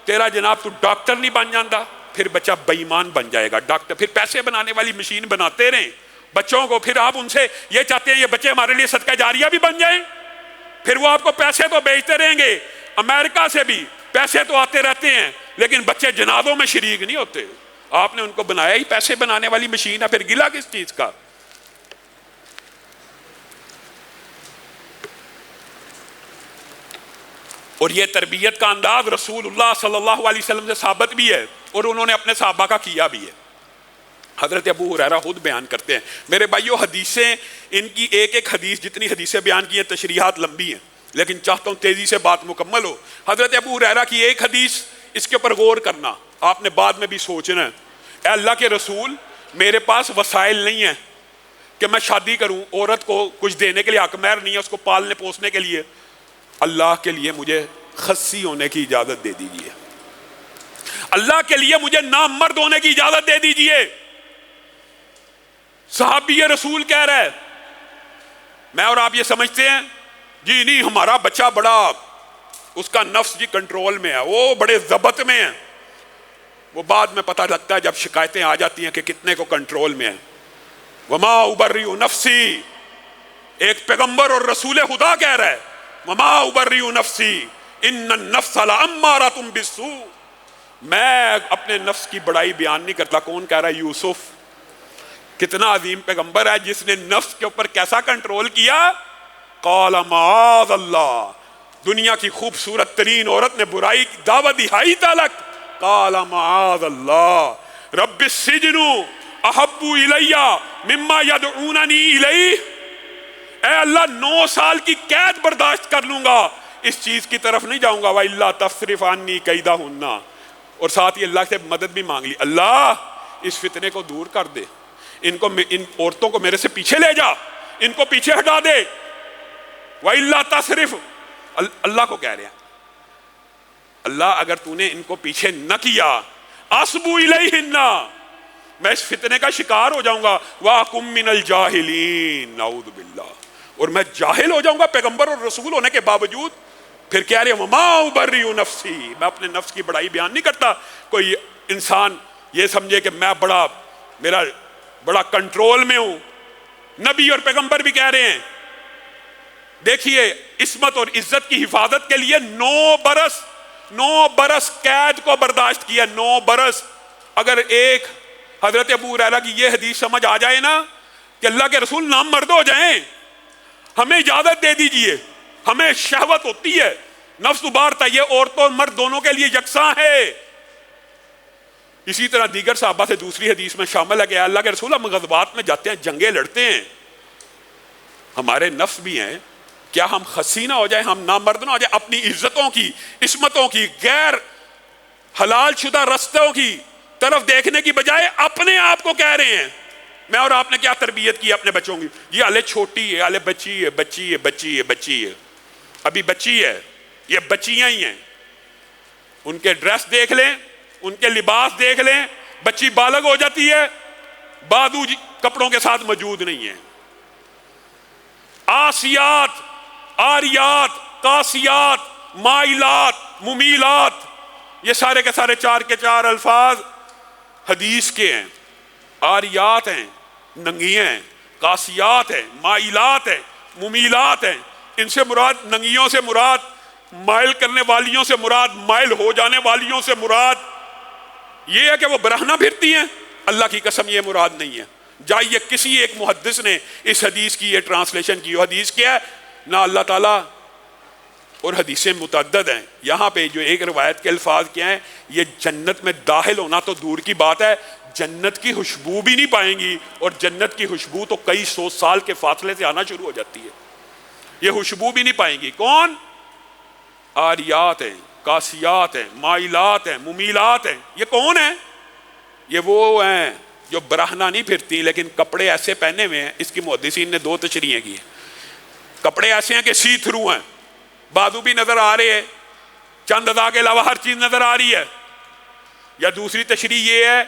تیرا جناب تو ڈاکٹر نہیں بن جاتا، پھر بچہ بے ایمان بن جائے گا. ڈاکٹر پھر پیسے بنانے والی مشین بناتے رہیں بچوں کو. پھر آپ ان سے یہ چاہتے ہیں یہ بچے ہمارے لیے صدقہ جاریہ بھی بن جائیں. پھر وہ آپ کو پیسے تو بیچتے رہیں گے، امریکہ سے بھی پیسے تو آتے رہتے ہیں لیکن بچے جنازوں میں شریک نہیں ہوتے. آپ نے ان کو بنایا ہی پیسے بنانے والی مشین ہے، پھر گلا کس چیز کا؟ اور یہ تربیت کا انداز رسول اللہ صلی اللہ علیہ وسلم سے ثابت بھی ہے اور انہوں نے اپنے صحابہ کا کیا بھی ہے. حضرت ابو ہریرہ خود بیان کرتے ہیں. میرے بھائیو حدیثیں ان کی ایک ایک حدیث جتنی حدیثیں بیان کی ہیں تشریحات لمبی ہیں لیکن چاہتا ہوں تیزی سے بات مکمل ہو. حضرت ابو ہریرہ کی ایک حدیث اس کے اوپر غور کرنا, آپ نے بعد میں بھی سوچنا ہے. اے اللہ کے رسول میرے پاس وسائل نہیں ہیں کہ میں شادی کروں, عورت کو کچھ دینے کے لیے حق مہر نہیں ہے اس کو پالنے پوسنے کے لیے, اللہ کے لیے مجھے خصی ہونے کی اجازت دے دیجیے, اللہ کے لیے مجھے نامرد ہونے کی اجازت دے دیجیے. صحابی رسول کہہ رہا ہے. میں اور آپ یہ سمجھتے ہیں جی نہیں ہمارا بچہ بڑا اس کا نفس جی کنٹرول میں ہے, وہ بڑے ضبط میں ہے. وہ بعد میں پتہ لگتا ہے جب شکایتیں آ جاتی ہیں کہ کتنے کو کنٹرول میں ہے. وما ابرئ نفسی, ایک پیغمبر اور رسول خدا کہہ رہا ہے وما ابرئ نفسی ان النفس لامارۃ بالسوء. میں اپنے نفس کی بڑائی بیان نہیں کرتا. کون کہہ رہا ہے؟ یوسف. کتنا عظیم پیغمبر ہے جس نے نفس کے اوپر کیسا کنٹرول کیا. قال معاذ اللہ, دنیا کی خوبصورت ترین عورت نے برائی کی دعوت دی ہائی تلک. قال معاذ اللہ رب السجن احب الی مما یدعوننی الیہ. اے اللہ 9 سال کی قید برداشت کر لوں گا, اس چیز کی طرف نہیں جاؤں گا. وَإِلَّا تَصْرِفْ عَنِّي كَيْدَهُنَّ, اور ساتھ ہی اللہ سے مدد بھی مانگ لی, اللہ اس فتنے کو دور کر دے, ان عورتوں کو میرے سے پیچھے لے جا, ان کو پیچھے ہٹا دے. وَإِلَّا تَصْرِفْ, اللہ کو کہہ رہے ہیں اللہ اگر تو نے ان کو پیچھے نہ کیا اصبو الیہن, میں اس فتنے کا شکار ہو جاؤں گا. وَأَكُن مِّنَ الْجَاهِلِينَ, نعوذ باللہ, اور میں جاہل ہو جاؤں گا پیغمبر اور رسول ہونے کے باوجود. پھر کہہ رہے ہیں وما ابرئ نفسی, میں اپنے نفس کی بڑائی بیان نہیں کرتا. کوئی انسان یہ سمجھے کہ میں میرا بڑا کنٹرول میں ہوں. نبی اور پیغمبر بھی کہہ رہے ہیں دیکھیے عصمت اور عزت کی حفاظت کے لیے 9 برس قید کو برداشت کیا. 9 برس. اگر ایک حضرت ابو ہریرہ کی یہ حدیث سمجھ آ جائے نا کہ اللہ کے رسول نام مرد ہو جائیں, ہمیں اجازت دے دیجئے, ہمیں شہوت ہوتی ہے, نفس ابھارتا ہے, یہ عورتوں اور مرد دونوں کے لیے یکساں ہے. اسی طرح دیگر صحابہ سے دوسری حدیث میں شامل ہے کہ اللہ کے رسول ہم غزوات میں جاتے ہیں, جنگیں لڑتے ہیں, ہمارے نفس بھی ہیں, کیا ہم خسی نہ ہو جائیں, ہم نامرد نہ ہو جائیں, اپنی عزتوں کی عصمتوں کی غیر حلال شدہ رستوں کی طرف دیکھنے کی بجائے اپنے آپ کو کہہ رہے ہیں. میں اور آپ نے کیا تربیت کی اپنے بچوں کی, یہ ہلے چھوٹی ہے, ہلے بچی ہے, بچی ہے, بچی ہے, بچی ہے, ابھی بچی ہے, یہ بچیاں ہی ہیں. ان کے ڈریس دیکھ لیں, ان کے لباس دیکھ لیں, بچی بالغ ہو جاتی ہے, بازو کپڑوں کے ساتھ موجود نہیں ہے. آسیات, آریات, قاسیات, مائلات, ممیلات, یہ سارے کے سارے 4 کے 4 الفاظ حدیث کے ہیں. آریات ہیں, ننگیاں ہیں, قاسیات ہیں, مائلات ہیں, ممیلات ہیں. ان سے مراد ننگیوں سے مراد, مائل کرنے والیوں سے مراد, مائل ہو جانے والیوں سے مراد یہ ہے کہ وہ برہنہ پھرتی ہیں. اللہ کی قسم یہ مراد نہیں ہے. جائیے کسی ایک محدث نے اس حدیث کی یہ ٹرانسلیشن کی, حدیث کیا ہے نہ اللہ تعالیٰ, اور حدیثیں متعدد ہیں. یہاں پہ جو ایک روایت کے الفاظ کیا ہیں, یہ جنت میں داخل ہونا تو دور کی بات ہے, جنت کی خوشبو بھی نہیں پائیں گی, اور جنت کی خوشبو تو کئی 100 سال کے فاصلے سے آنا شروع ہو جاتی ہے. یہ خوشبو بھی نہیں پائیں گی. کون؟ آریات ہیں, قاسیات ہیں, مائلات ہیں, ممیلات ہیں. یہ کون ہیں؟ یہ وہ ہیں جو برہنہ نہیں پھرتی لیکن کپڑے ایسے پہنے ہوئے ہیں. اس کی محدثین نے 2 تشریحیں کی ہیں. کپڑے ایسے ہیں کہ سی تھرو ہیں, بازو بھی نظر آ رہے ہیں, چند اعضاء کے علاوہ ہر چیز نظر آ رہی ہے. یا دوسری تشریح یہ ہے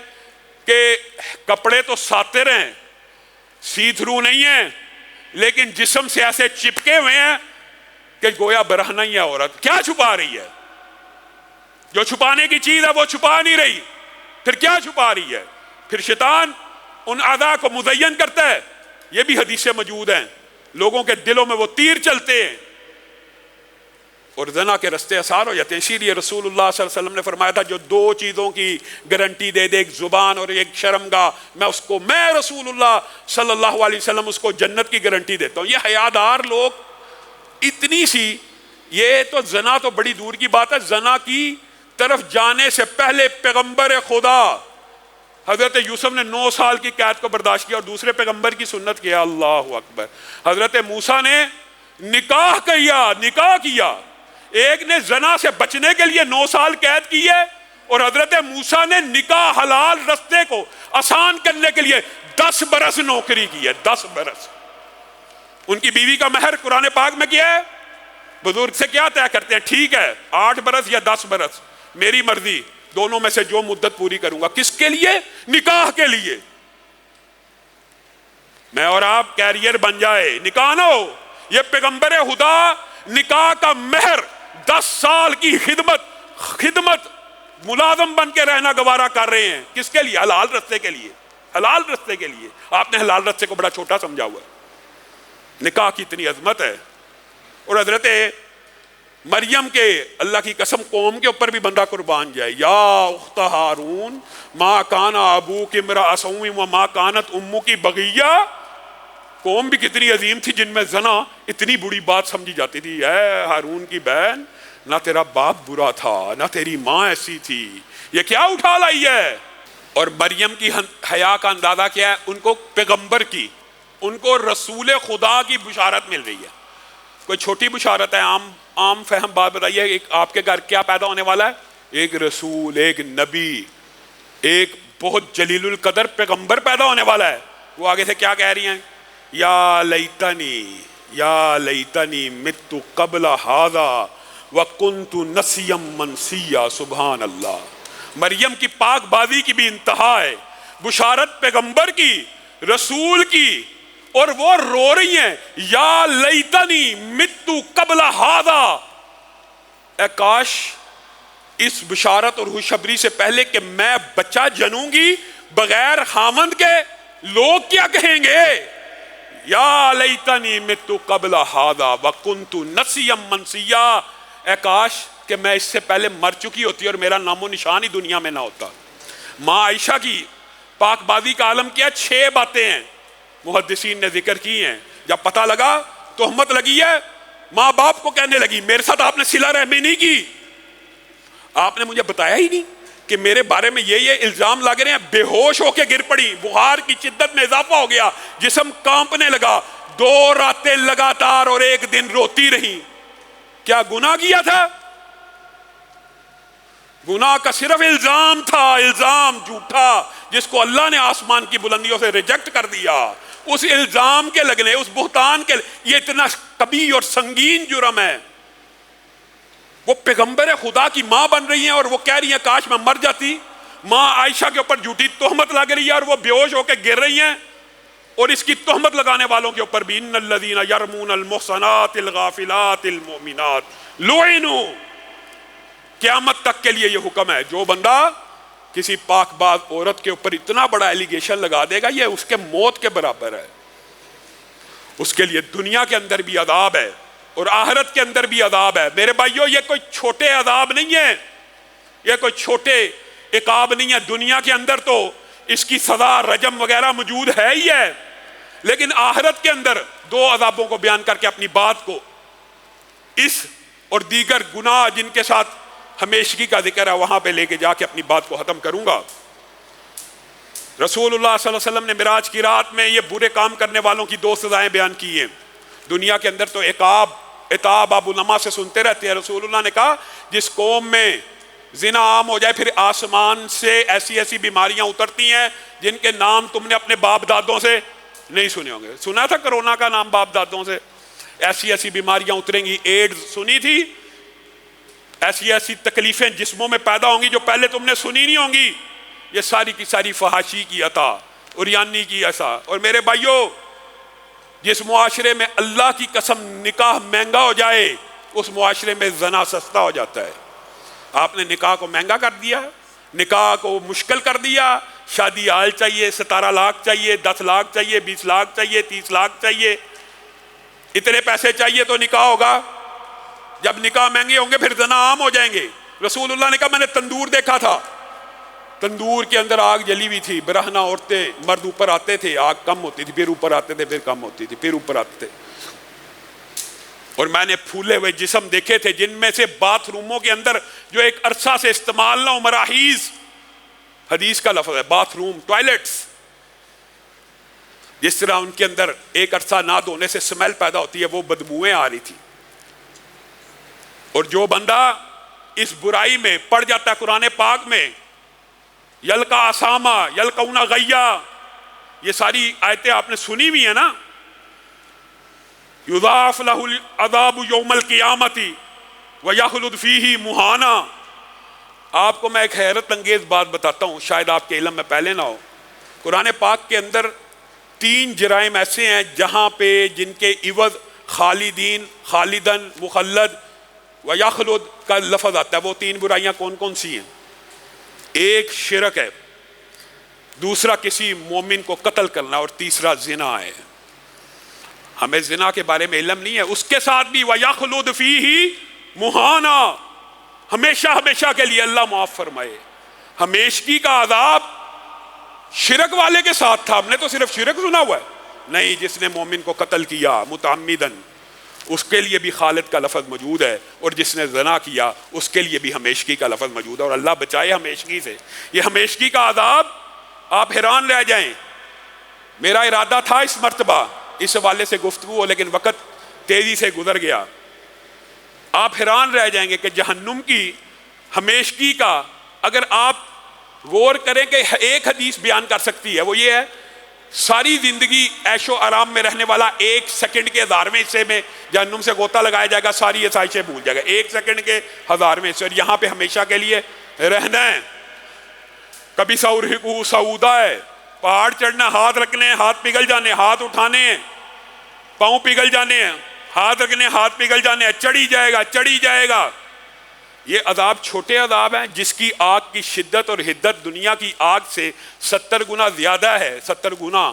کہ کپڑے تو ساتر ہیں, سی تھرو نہیں ہیں, لیکن جسم سے ایسے چپکے ہوئے ہیں کہ گویا برہنہ ہی ہے عورت. کیا چھپا رہی ہے؟ جو چھپانے کی چیز ہے وہ چھپا نہیں رہی, پھر کیا چھپا رہی ہے؟ پھر شیطان ان اعضاء کو مزین کرتا ہے. یہ بھی حدیثیں موجود ہیں, لوگوں کے دلوں میں وہ تیر چلتے ہیں اور زنا کے رستے آسان ہو جاتے ہیں. اسی لیے رسول اللہ صلی اللہ علیہ وسلم نے فرمایا تھا جو 2 چیزوں کی گارنٹی دے دے, ایک زبان اور ایک شرمگاہ, میں رسول اللہ صلی اللہ علیہ وسلم اس کو جنت کی گارنٹی دیتا ہوں. یہ حیادار لوگ اتنی سی, یہ تو زنا تو بڑی دور کی بات ہے, زنا کی طرف جانے سے پہلے پیغمبر خدا حضرت یوسف نے 9 سال کی قید کو برداشت کیا اور دوسرے پیغمبر کی سنت کیا. اللہ اکبر. حضرت موسیٰ نے نکاح کیا. ایک نے زنا سے بچنے کے لیے 9 سال قید کی ہے اور حضرت موسیٰ نے نکاح حلال رستے کو آسان کرنے کے لیے 10 برس نوکری کی ہے. 10 برس. ان کی بیوی کا مہر قرآن پاک میں کیا ہے؟ بزرگ سے کیا طے کرتے ہیں؟ ٹھیک ہے 8 برس یا 10 برس میری مرضی، دونوں میں سے جو مدت پوری کروں گا. کس کے لیے؟ نکاح کے لیے. میں اور آپ کیریئر بن جائے، نکاح نہ ہو. یہ پیغمبر خدا نکاح کا مہر 10 سال کی خدمت ملازم بن کے رہنا گوارا کر رہے ہیں. کس کے لیے؟ حلال رستے کے لیے. حلال رستے کے لیے. آپ نے حلال رستے کو بڑا چھوٹا سمجھا ہوا ہے. نکاح کی اتنی عظمت ہے. اور حضرت مریم کے اللہ کی قسم قوم کے اوپر بھی بندہ قربان جائے. یا اخت ہارون ما کان ابوک امرأ سوء وما کانت امک بغیہ. قوم بھی کتنی عظیم تھی جن میں زنا اتنی بری بات سمجھی جاتی تھی. اے ہارون کی بہن، نہ تیرا باپ برا تھا نہ تیری ماں ایسی تھی، یہ کیا اٹھا لائی ہے. اور مریم کی حیا کا اندازہ کیا ہے؟ ان کو پیغمبر کی، ان کو رسول خدا کی بشارت مل رہی ہے. کوئی چھوٹی بشارت ہے، عام فہم بات بتائیے. ایک آپ کے گھر کیا پیدا ہونے والا ہے؟ ایک رسول، ایک نبی، ایک بہت جلیل القدر پیغمبر پیدا ہونے والا ہے. وہ آگے سے کیا کہہ رہی ہیں؟ یا لیتنی مت قبل ھذا وکنت نسیا منسیا. سبحان اللہ. مریم کی پاک بازی کی بھی انتہا ہے. بشارت پیغمبر کی، رسول کی، اور وہ رو رہی ہیں یا لیتنی مت قبل ھذا. اے کاش اس بشارت اور خوشخبری سے پہلے کہ میں بچہ جنوں گی بغیر خامند کے، لوگ کیا کہیں گے؟ یا لیتنی مت قبل ھذا وکنت نسیا منسیا. اے کاش کہ میں اس سے پہلے مر چکی ہوتی اور میرا نام و نشان ہی دنیا میں نہ ہوتا. ماں عائشہ کی پاک بازی کا عالم کیا؟ 6 باتیں ہیں محدثین نے ذکر کی ہیں. جب پتہ لگا تہمت لگی ہے، ماں باپ کو کہنے لگی میرے ساتھ آپ نے صلہ رحمی نہیں کی، آپ نے مجھے بتایا ہی نہیں کہ میرے بارے میں یہ الزام لگ رہے ہیں. بے ہوش ہو کے گر پڑی، بخار کی شدت میں اضافہ ہو گیا، جسم کانپنے لگا. 2 راتیں لگاتار اور 1 دن روتی رہی. کیا گناہ کیا تھا؟ گناہ کا صرف الزام تھا، الزام جھوٹا جس کو اللہ نے آسمان کی بلندیوں سے ریجیکٹ کر دیا. اس الزام کے لگنے، اس بہتان کے، یہ اتنا کبھی اور سنگین جرم ہے. وہ پیغمبر خدا کی ماں بن رہی ہیں اور وہ کہہ رہی ہیں کاش میں مر جاتی. ماں عائشہ کے اوپر جھوٹی تہمت لگ رہی ہے اور وہ بے ہوش ہو کے گر رہی ہیں. اور اس کی تہمت لگانے والوں کے اوپر بھی ان الذین یرمون المحصنات الغافلات المؤمنات لعنوا. قیامت تک کے لیے یہ حکم ہے. جو بندہ کسی پاک باز عورت کے اوپر اتنا بڑا ایلیگیشن لگا دے گا، یہ اس کے موت کے برابر ہے. اس کے لیے دنیا کے اندر بھی عذاب ہے اور آخرت کے اندر بھی عذاب ہے. میرے بھائیو، یہ کوئی چھوٹے عذاب نہیں ہے، یہ کوئی چھوٹے عقاب نہیں ہے. دنیا کے اندر تو اس کی سزا رجم وغیرہ موجود ہے ہی ہے، لیکن آخرت کے اندر 2 عذابوں کو بیان کر کے اپنی بات کو، اس اور دیگر گناہ جن کے ساتھ ہمیشگی کا ذکر ہے، وہاں پہ لے کے جا کے اپنی بات کو ختم کروں گا. رسول اللہ صلی اللہ علیہ وسلم نے معراج کی رات میں یہ برے کام کرنے والوں کی 2 سزائیں بیان کی ہیں. دنیا کے اندر تو عتاب ابو نما سے سنتے رہتے ہیں. رسول اللہ نے کہا جس قوم میں زنا عام ہو جائے، پھر آسمان سے ایسی بیماریاں اترتی ہیں جن کے نام تم نے اپنے باپ دادوں سے نہیں سنے ہوں گے. سنا تھا کرونا کا نام باپ دادوں سے؟ ایسی بیماریاں اتریں گی. ایڈز سنی تھی؟ ایسی تکلیفیں جسموں میں پیدا ہوں گی جو پہلے تم نے سنی نہیں ہوں گی. یہ ساری کی ساری فحاشی کی عطا، عریانی کی ایسا. اور میرے بھائیو، جس معاشرے میں اللہ کی قسم نکاح مہنگا ہو جائے، اس معاشرے میں زنا سستا ہو جاتا ہے. آپ نے نکاح کو مہنگا کر دیا، نکاح کو مشکل کر دیا. شادی حال چاہیے، 17 لاکھ چاہیے، 10 لاکھ چاہیے، 20 لاکھ چاہیے، 30 لاکھ چاہیے. اتنے پیسے چاہیے تو نکاح ہوگا. جب نکاح مہنگے ہوں گے پھر زنا عام ہو جائیں گے. رسول اللہ نے کہا میں نے تندور دیکھا تھا، تندور کے اندر آگ جلی ہوئی تھی، برہنہ عورتیں، مرد اوپر آتے تھے، آگ کم ہوتی تھی، پھر اوپر آتے تھے، پھر کم ہوتی تھی، پھر اوپر آتے تھے. اور میں نے پھولے ہوئے جسم دیکھے تھے جن میں سے باتھ روموں کے اندر جو ایک عرصہ سے استعمال نہ ہو، مراحیض، حدیث کا لفظ ہے، باتھ روم، ٹوائلٹس، جس طرح ان کے اندر ایک عرصہ نہ دھونے سے سمیل پیدا ہوتی ہے، وہ بدبوئیں آ رہی تھی. اور جو بندہ اس برائی میں پڑ جاتا ہے قرآن پاک میں یلقا اسامہ یلقون غیا، یہ ساری آیتیں آپ نے سنی ہوئی ہیں نا، یضاعف لہ العذاب یوم القیامۃ ویخلد فیہ مہانا. آپ کو میں ایک حیرت انگیز بات بتاتا ہوں، شاید آپ کے علم میں پہلے نہ ہو. قرآن پاک کے اندر 3 جرائم ایسے ہیں جہاں پہ جن کے عوض خالدین، خالدن، مخلد ویخلد کا لفظ آتا ہے. وہ 3 برائیاں کون کون سی ہیں؟ ایک شرک ہے، دوسرا کسی مومن کو قتل کرنا، اور تیسرا زنا ہے. ہمیں زنا کے بارے میں علم نہیں ہے. اس کے ساتھ بھی وَيَخْلُدْ فِيهِ مُحَانًا، ہمیشہ ہمیشہ کے لیے اللہ معاف فرمائے. ہمیشگی کا عذاب شرک والے کے ساتھ تھا. ہم نے تو صرف شرک سنا ہوا ہے، نہیں، جس نے مومن کو قتل کیا متعمدن اس کے لیے بھی خالد کا لفظ موجود ہے، اور جس نے زنا کیا اس کے لیے بھی ہمیشگی کا لفظ موجود ہے. اور اللہ بچائے ہمیشگی سے. یہ ہمیشگی کا عذاب آپ حیران رہ جائیں. میرا ارادہ تھا اس مرتبہ اس حوالے سے گفتگو ہو، لیکن وقت تیزی سے گزر گیا. آپ حیران رہ جائیں گے کہ جہنم کی ہمیشگی کا اگر آپ غور کریں کہ ایک حدیث بیان کر سکتی ہے، وہ یہ ہے ساری زندگی عیش و آرام میں رہنے والا 1 سیکنڈ کے 1000ویں حصے میں جہنم سے غوطہ لگایا جائے گا، ساری آسائشیں بھول جائے گا 1 سیکنڈ کے 1000ویں حصے، اور یہاں پہ ہمیشہ کے لیے رہنا ہے. کبھی سورہقہ صعودا ہے، پہاڑ چڑھنا، ہاتھ رکھنے ہیں، ہاتھ پگھل جانے، ہاتھ اٹھانے ہیں، پاؤں پگھل جانے ہیں، ہاتھ رکھنے، ہاتھ پگھل جانے ہیں، چڑھی جائے گا، چڑھی جائے گا. یہ عذاب چھوٹے عذاب ہیں جس کی آگ کی شدت اور حدت دنیا کی آگ سے 70 گنا زیادہ ہے. 70 گنا.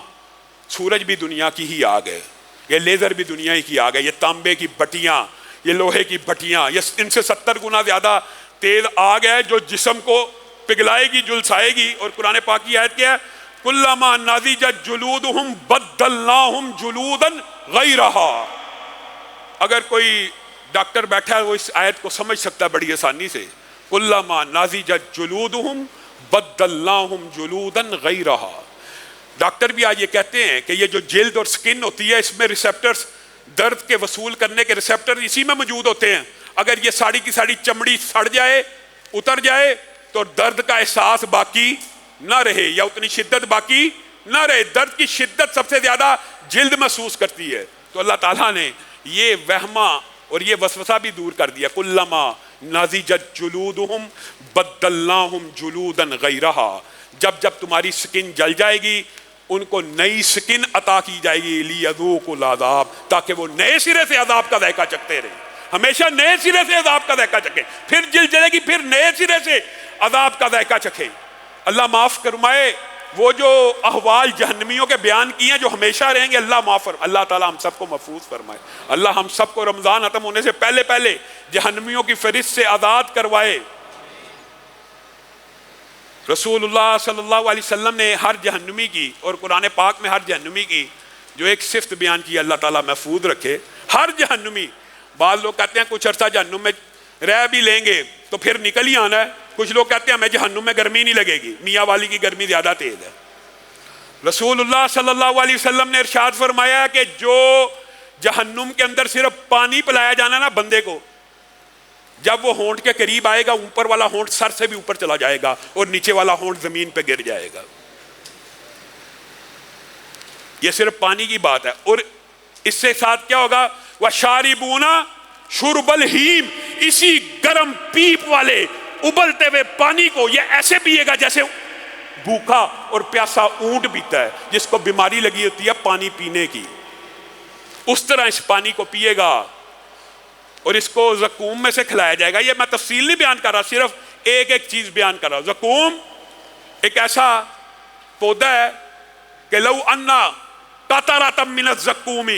سورج بھی دنیا کی ہی آگ ہے، یہ لیزر بھی دنیا ہی کی آگ ہے، یہ تانبے کی بٹیاں، یہ لوہے کی بٹیاں، یہ ان سے 70 گنا زیادہ تیز آگ ہے جو جسم کو پگھلائے گی، جلسائے گی. اور قرآن پاک کی آیت کیا ہے؟ کلما نضجت جلودہم بدلناہم جلودا غیرہا. اگر کوئی ڈاکٹر بیٹھا ہے وہ اس آیت کو سمجھ سکتا ہے بڑی آسانی سے. کلما نضجت جلودہم بدلناہم جلودا غیرہا. ڈاکٹر بھی آج یہ کہتے ہیں کہ یہ جو جلد اور سکن ہوتی ہے، اس میں ریسپٹرز، درد کے وصول کرنے کے ریسپٹر اسی میں موجود ہوتے ہیں. اگر یہ ساڑی کی ساڑی چمڑی سڑ جائے، اتر جائے، تو درد کا احساس باقی نہ رہے یا اتنی شدت باقی نہ رہے. درد کی شدت سب سے زیادہ جلد محسوس کرتی ہے. تو اللہ تعالیٰ نے یہ وہمہ اور یہ وسوسہ بھی دور کر دیا. کلما نضجت جلودہم بدلناہم جلودا غیرہا. جب جب تمہاری سکن جل جائے گی ان کو نئی سکن عطا کی جائے گی، لیذوقوا العذاب، تاکہ وہ نئے سرے سے عذاب کا ذائقہ چکھتے رہیں، ہمیشہ نئے سرے سے عذاب کا ذائقہ چکھیں. پھر جل جلے گی، پھر نئے سرے سے عذاب کا ذائقہ چکھیں. اللہ معاف فرمائے. وہ جو احوال جہنمیوں کے بیان کیے ہیں جو ہمیشہ رہیں گے، اللہ معاف فرمائے. اللہ تعالیٰ ہم سب کو محفوظ فرمائے. اللہ ہم سب کو رمضان ختم ہونے سے پہلے پہلے جہنمیوں کی فہرست سے آزاد کروائے. رسول اللہ صلی اللہ علیہ وسلم نے ہر جہنمی کی، اور قرآن پاک میں ہر جہنمی کی جو ایک صفت بیان کی، اللہ تعالیٰ محفوظ رکھے. ہر جہنمی. بعض لوگ کہتے ہیں کچھ عرصہ جہنم میں رہ بھی لیں گے تو پھر نکل ہی آنا ہے. کچھ لوگ کہتے ہیں ہمیں جہنم میں گرمی نہیں لگے گی، میاں والی کی گرمی زیادہ تیز ہے. رسول اللہ صلی اللہ علیہ وسلم نے ارشاد فرمایا کہ جو جہنم کے اندر صرف پانی پلایا جانا نا بندے کو، جب وہ ہونٹ کے قریب آئے گا اوپر والا ہونٹ سر سے بھی اوپر چلا جائے گا اور نیچے والا ہونٹ زمین پہ گر جائے گا. یہ صرف پانی کی بات ہے. اور اس سے ساتھ کیا ہوگا؟ وَشَارِبُونَ شُرْبَ الْحِیمِ. اسی گرم پیپ والے ابلتے ہوئے پانی کو یہ ایسے پیے گا جیسے بھوکا اور پیاسا اونٹ پیتا ہے جس کو بیماری لگی ہوتی ہے پانی پینے کی. اس طرح اس پانی کو پیے گا اور اس کو زقوم میں سے کھلایا جائے گا. یہ میں تفصیل نہیں بیان کر رہا، صرف ایک ایک چیز بیان کر رہا. زقوم ایک ایسا پودا ہے کہ لو انا قطرۃ من الزقوم،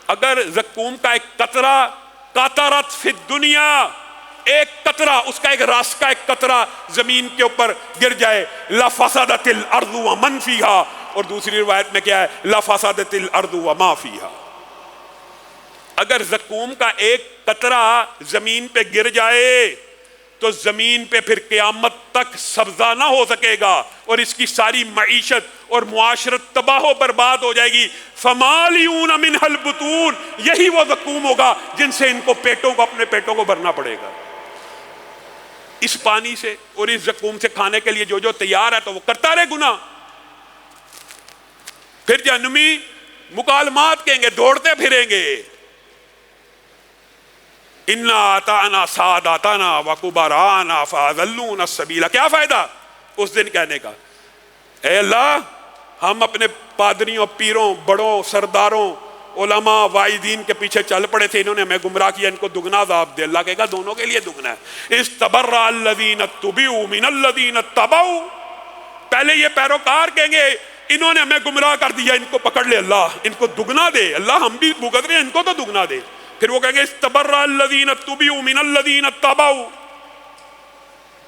اگر زقوم کا ایک قطرہ، قطرۃ فی الدنیا، ایک قطرہ، اس کا ایک رس کا ایک قطرہ زمین کے اوپر گر جائے، لفسدت الارض ومن فیہا. اور دوسری روایت میں کیا ہے؟ لفسدت الارض وما فیہا. اگر زقوم کا ایک قطرہ زمین پہ گر جائے تو زمین پہ پھر قیامت تک سبزہ نہ ہو سکے گا اور اس کی ساری معیشت اور معاشرت تباہ و برباد ہو جائے گی. فمالیون منہ البطون، یہی وہ زقوم ہوگا جن سے ان کو پیٹوں کو اپنے پیٹوں کو بھرنا پڑے گا. اس پانی سے اور اس زقوم سے کھانے کے لیے جو جو تیار ہے تو وہ کرتا رہے گناہ. پھر جہنمی مکالمات کہیں گے، دوڑتے پھریں گے. انا آتانا ساداتنا وکبرانا فاضلونا السبیل. کیا فائدہ اس دن کہنے کا، اے اللہ ہم اپنے پادریوں، پیروں، بڑوں، سرداروں، علماء، واعظین کے پیچھے چل پڑے تھے، انہوں نے ہمیں گمراہ کیا، ان کو دگنا عذاب دے. اللہ کہے گا دونوں کے لیے دگنا ہے. استبرأ الذین اتبعوا من الذین اتبعوا. پہلے یہ پیروکار کہیں گے انہوں نے ہمیں گمراہ کر دیا، ان کو پکڑ لے اللہ، ان کو دگنا دے اللہ، ہم بھی بھگت رہے ہیں، ان کو تو دگنا دے. پھر وہ کہیں گے استبرأ الذین اتبعوا من الذین اتبعوا.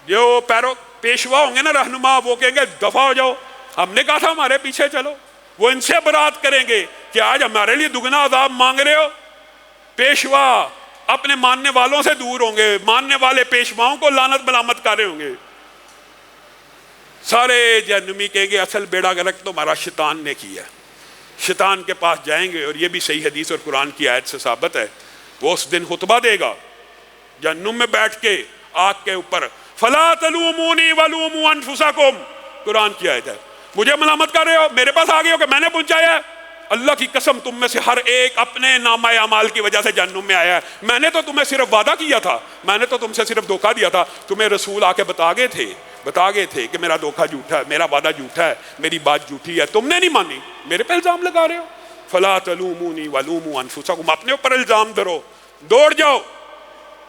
جو پیشوا ہوں گے نا، رہنما، وہ کہیں گے دفع ہو جاؤ، ہم نے کہا تھا ہمارے پیچھے چلو. وہ ان سے برات کریں گے کہ آج ہمارے لیے دگنا عذاب مانگ رہے ہو. پیشوا اپنے ماننے والوں سے دور ہوں گے، ماننے والے پیشواؤں کو لعنت ملامت کر رہے ہوں گے. سارے جہنمی کہیں گے اصل بیڑا گرک تو ہمارا شیطان نے کیا. شیطان کے پاس جائیں گے، اور یہ بھی صحیح حدیث اور قرآن کی آیت سے ثابت ہے. وہ اس دن خطبہ دے گا جہنم میں بیٹھ کے آگ کے اوپر، فلا تلومونی ولوموا انفسکم. قرآن کی آیت ہے. مجھے ملامت کر رہے ہو، میرے پاس آ گئے ہو کہ میں نے پہنچایا ہے. اللہ کی قسم تم میں سے ہر ایک اپنے نامہ اعمال کی وجہ سے جہنم میں آیا ہے. میں نے تو تمہیں صرف وعدہ کیا تھا، میں نے تو تم سے صرف دھوکہ دیا تھا. تمہیں رسول آ کے بتا گئے تھے کہ میرا دھوکہ جھوٹا ہے، میرا وعدہ جھوٹا ہے، میری بات جھوٹی ہے. تم نے نہیں مانی، میرے پہ الزام لگا رہے ہو. فلا تلومونی ولوموا انفسکم. اپنے اوپر الزام دھرو، دوڑ جاؤ،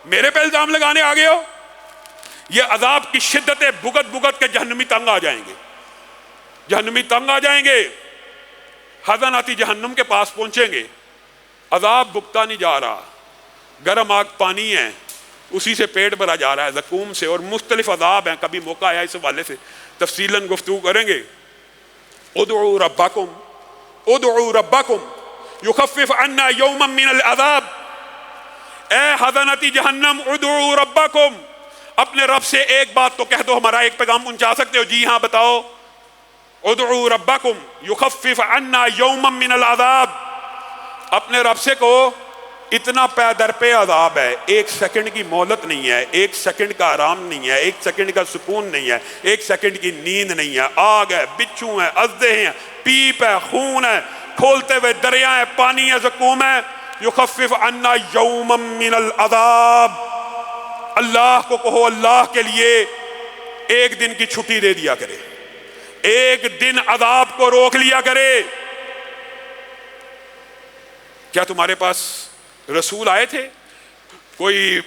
میرے پہ الزام لگانے آ گئے ہو. یہ عذاب کی شدت بھگت کے جہنمی تنگ آ جائیں گے. جہنمی تنگ آ جائیں گے، حضناتی جہنم کے پاس پہنچیں گے. عذاب بھگتا نہیں جا رہا، گرم آگ پانی ہے، اسی سے پیٹ بھرا جا رہا ہے زقوم سے، اور مختلف عذاب ہیں. کبھی موقع آیا اس حوالے سے تفصیلاً گفتگو کریں گے. ادعوا ربکم یخفف عنا یوما من العذاب. اے حضناتی جہنم، ادعوا ربکم، اپنے رب سے ایک بات تو کہہ دو، ہمارا ایک پیغام پہنچا سکتے ہو؟ جی ہاں بتاؤ. ادعوا ربکم یخفف عنا یوما من العذاب. اپنے رب سے کہو اتنا پے در پہ عذاب ہے، ایک سیکنڈ کی مہلت نہیں ہے، ایک سیکنڈ کا آرام نہیں ہے، ایک سیکنڈ کا سکون نہیں ہے، ایک سیکنڈ کی نیند نہیں ہے. آگ ہے، بچھو ہیں، ازدے ہیں، پیپ ہے، خون ہے، کھولتے ہوئے دریا ہے، پانی ہے، زقوم ہے. یخفف عنا یوما من العذاب. اللہ کو کہو اللہ کے لیے ایک دن کی چھٹی دے دیا کرے، ایک دن عذاب کو روک لیا کرے. کیا تمہارے پاس رسول آئے تھے؟ کوئی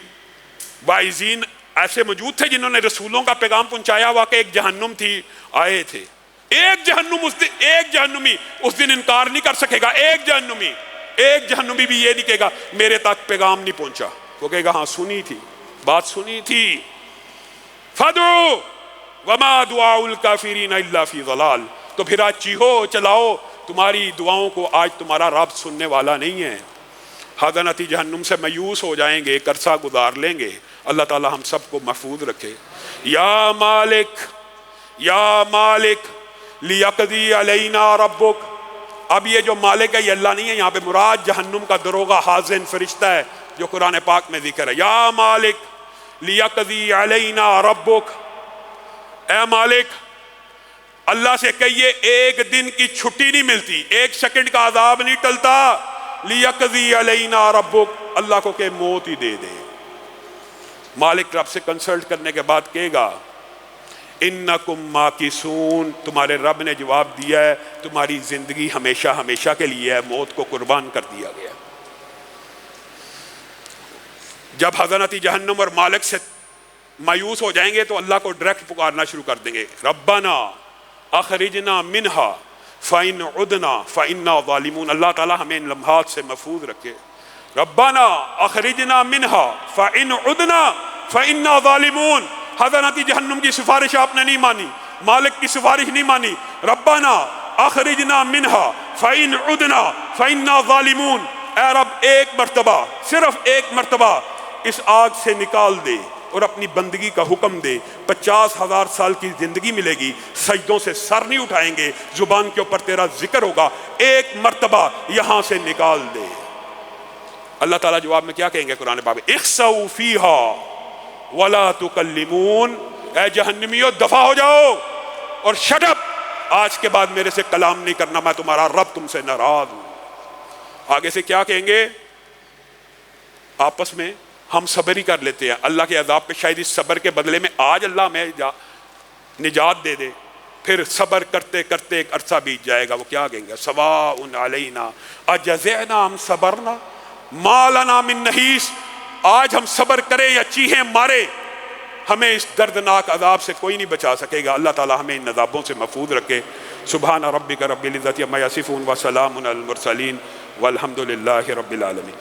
واعظین ایسے موجود تھے جنہوں نے رسولوں کا پیغام پہنچایا؟ واقع ایک جہنم تھی، آئے تھے. ایک جہنم اس دن، ایک جہنمی اس دن انکار نہیں کر سکے گا. ایک جہنمی بھی یہ نہیں کہے گا میرے تک پیغام نہیں پہنچا. وہ کہے گا ہاں سنی تھی، بات سنی تھی. فدعوا وما دعاء الکافرین الا فی ضلال. تو پھر آج چیخو چلاؤ، تمہاری دعاؤں کو آج تمہارا رب سننے والا نہیں ہے. حضناتی جہنم سے مایوس ہو جائیں گے، ایک عرصہ گزار لیں گے. اللہ تعالی ہم سب کو محفوظ رکھے. یا مالک لیقضی علینا ربک. اب یہ جو مالک ہے یہ اللہ نہیں ہے، یہاں پہ مراد جہنم کا دروغہ حاضن فرشتہ ہے جو قرآن پاک میں ذکر ہے. یا مالک لیقضی علینا ربک. اے مالک، اللہ سے کہیے ایک دن کی چھٹی نہیں ملتی، ایک سیکنڈ کا عذاب نہیں ٹلتا. لیقضی علینا ربک، اللہ کو کہ موت ہی دے دے. مالک رب سے کنسلٹ کرنے کے بعد کہے گا انکم ماکثون. تمہارے رب نے جواب دیا ہے تمہاری زندگی ہمیشہ ہمیشہ کے لیے ہے، موت کو قربان کر دیا گیا. جب حضناتی جہنم اور مالک سے مایوس ہو جائیں گے تو اللہ کو ڈائریکٹ پکارنا شروع کر دیں گے. ربنا اخرجنا منہا فإن عدنا فإنا ظالمون. اللہ تعالی ہمیں ان لمحات سے محفوظ رکھے. ربنا اخرجنا منہا فإن عدنا فإنا ظالمون. حضرتی جہنم کی سفارش آپ نے نہیں مانی، مالک کی سفارش نہیں مانی. ربنا اخرجنا منہا فإن عدنا فإنا ظالمون. اے رب ایک مرتبہ، صرف ایک مرتبہ اس آگ سے نکال دے، اور اپنی بندگی کا حکم دے، 50,000 سال کی زندگی ملے گی، سجدوں سے سر نہیں اٹھائیں گے، زبان کے اوپر تیرا ذکر ہوگا، ایک مرتبہ یہاں سے نکال دے۔ اللہ تعالیٰ جواب میں کیا کہیں گے قرآن پاک میں؟ اخسؤوا فیہا ولا تکلمون، اے جہنمیوں دفع ہو جاؤ اور شٹ اپ، آج کے بعد میرے سے کلام نہیں کرنا، میں تمہارا رب تم سے ناراض ہوں۔ آگے سے کیا کہیں گے؟ آپس میں ہم صبر ہی کر لیتے ہیں، اللہ کے عذاب پہ شاید اس صبر کے بدلے میں آج اللہ ہمیں نجات دے دے، پھر صبر کرتے کرتے ایک عرصہ بیت جائے گا، وہ کیا کہیں گے؟ سواء علینا اجزعنا ام صبرنا ما لنا من محیص، آج ہم صبر کریں یا چیخیں مارے، ہمیں اس دردناک عذاب سے کوئی نہیں بچا سکے گا۔ اللہ تعالی ہمیں ان عذابوں سے محفوظ رکھے۔ سبحان ربک رب العزت عما یصفون وسلام علی المرسلین والحمد للہ رب العالمین۔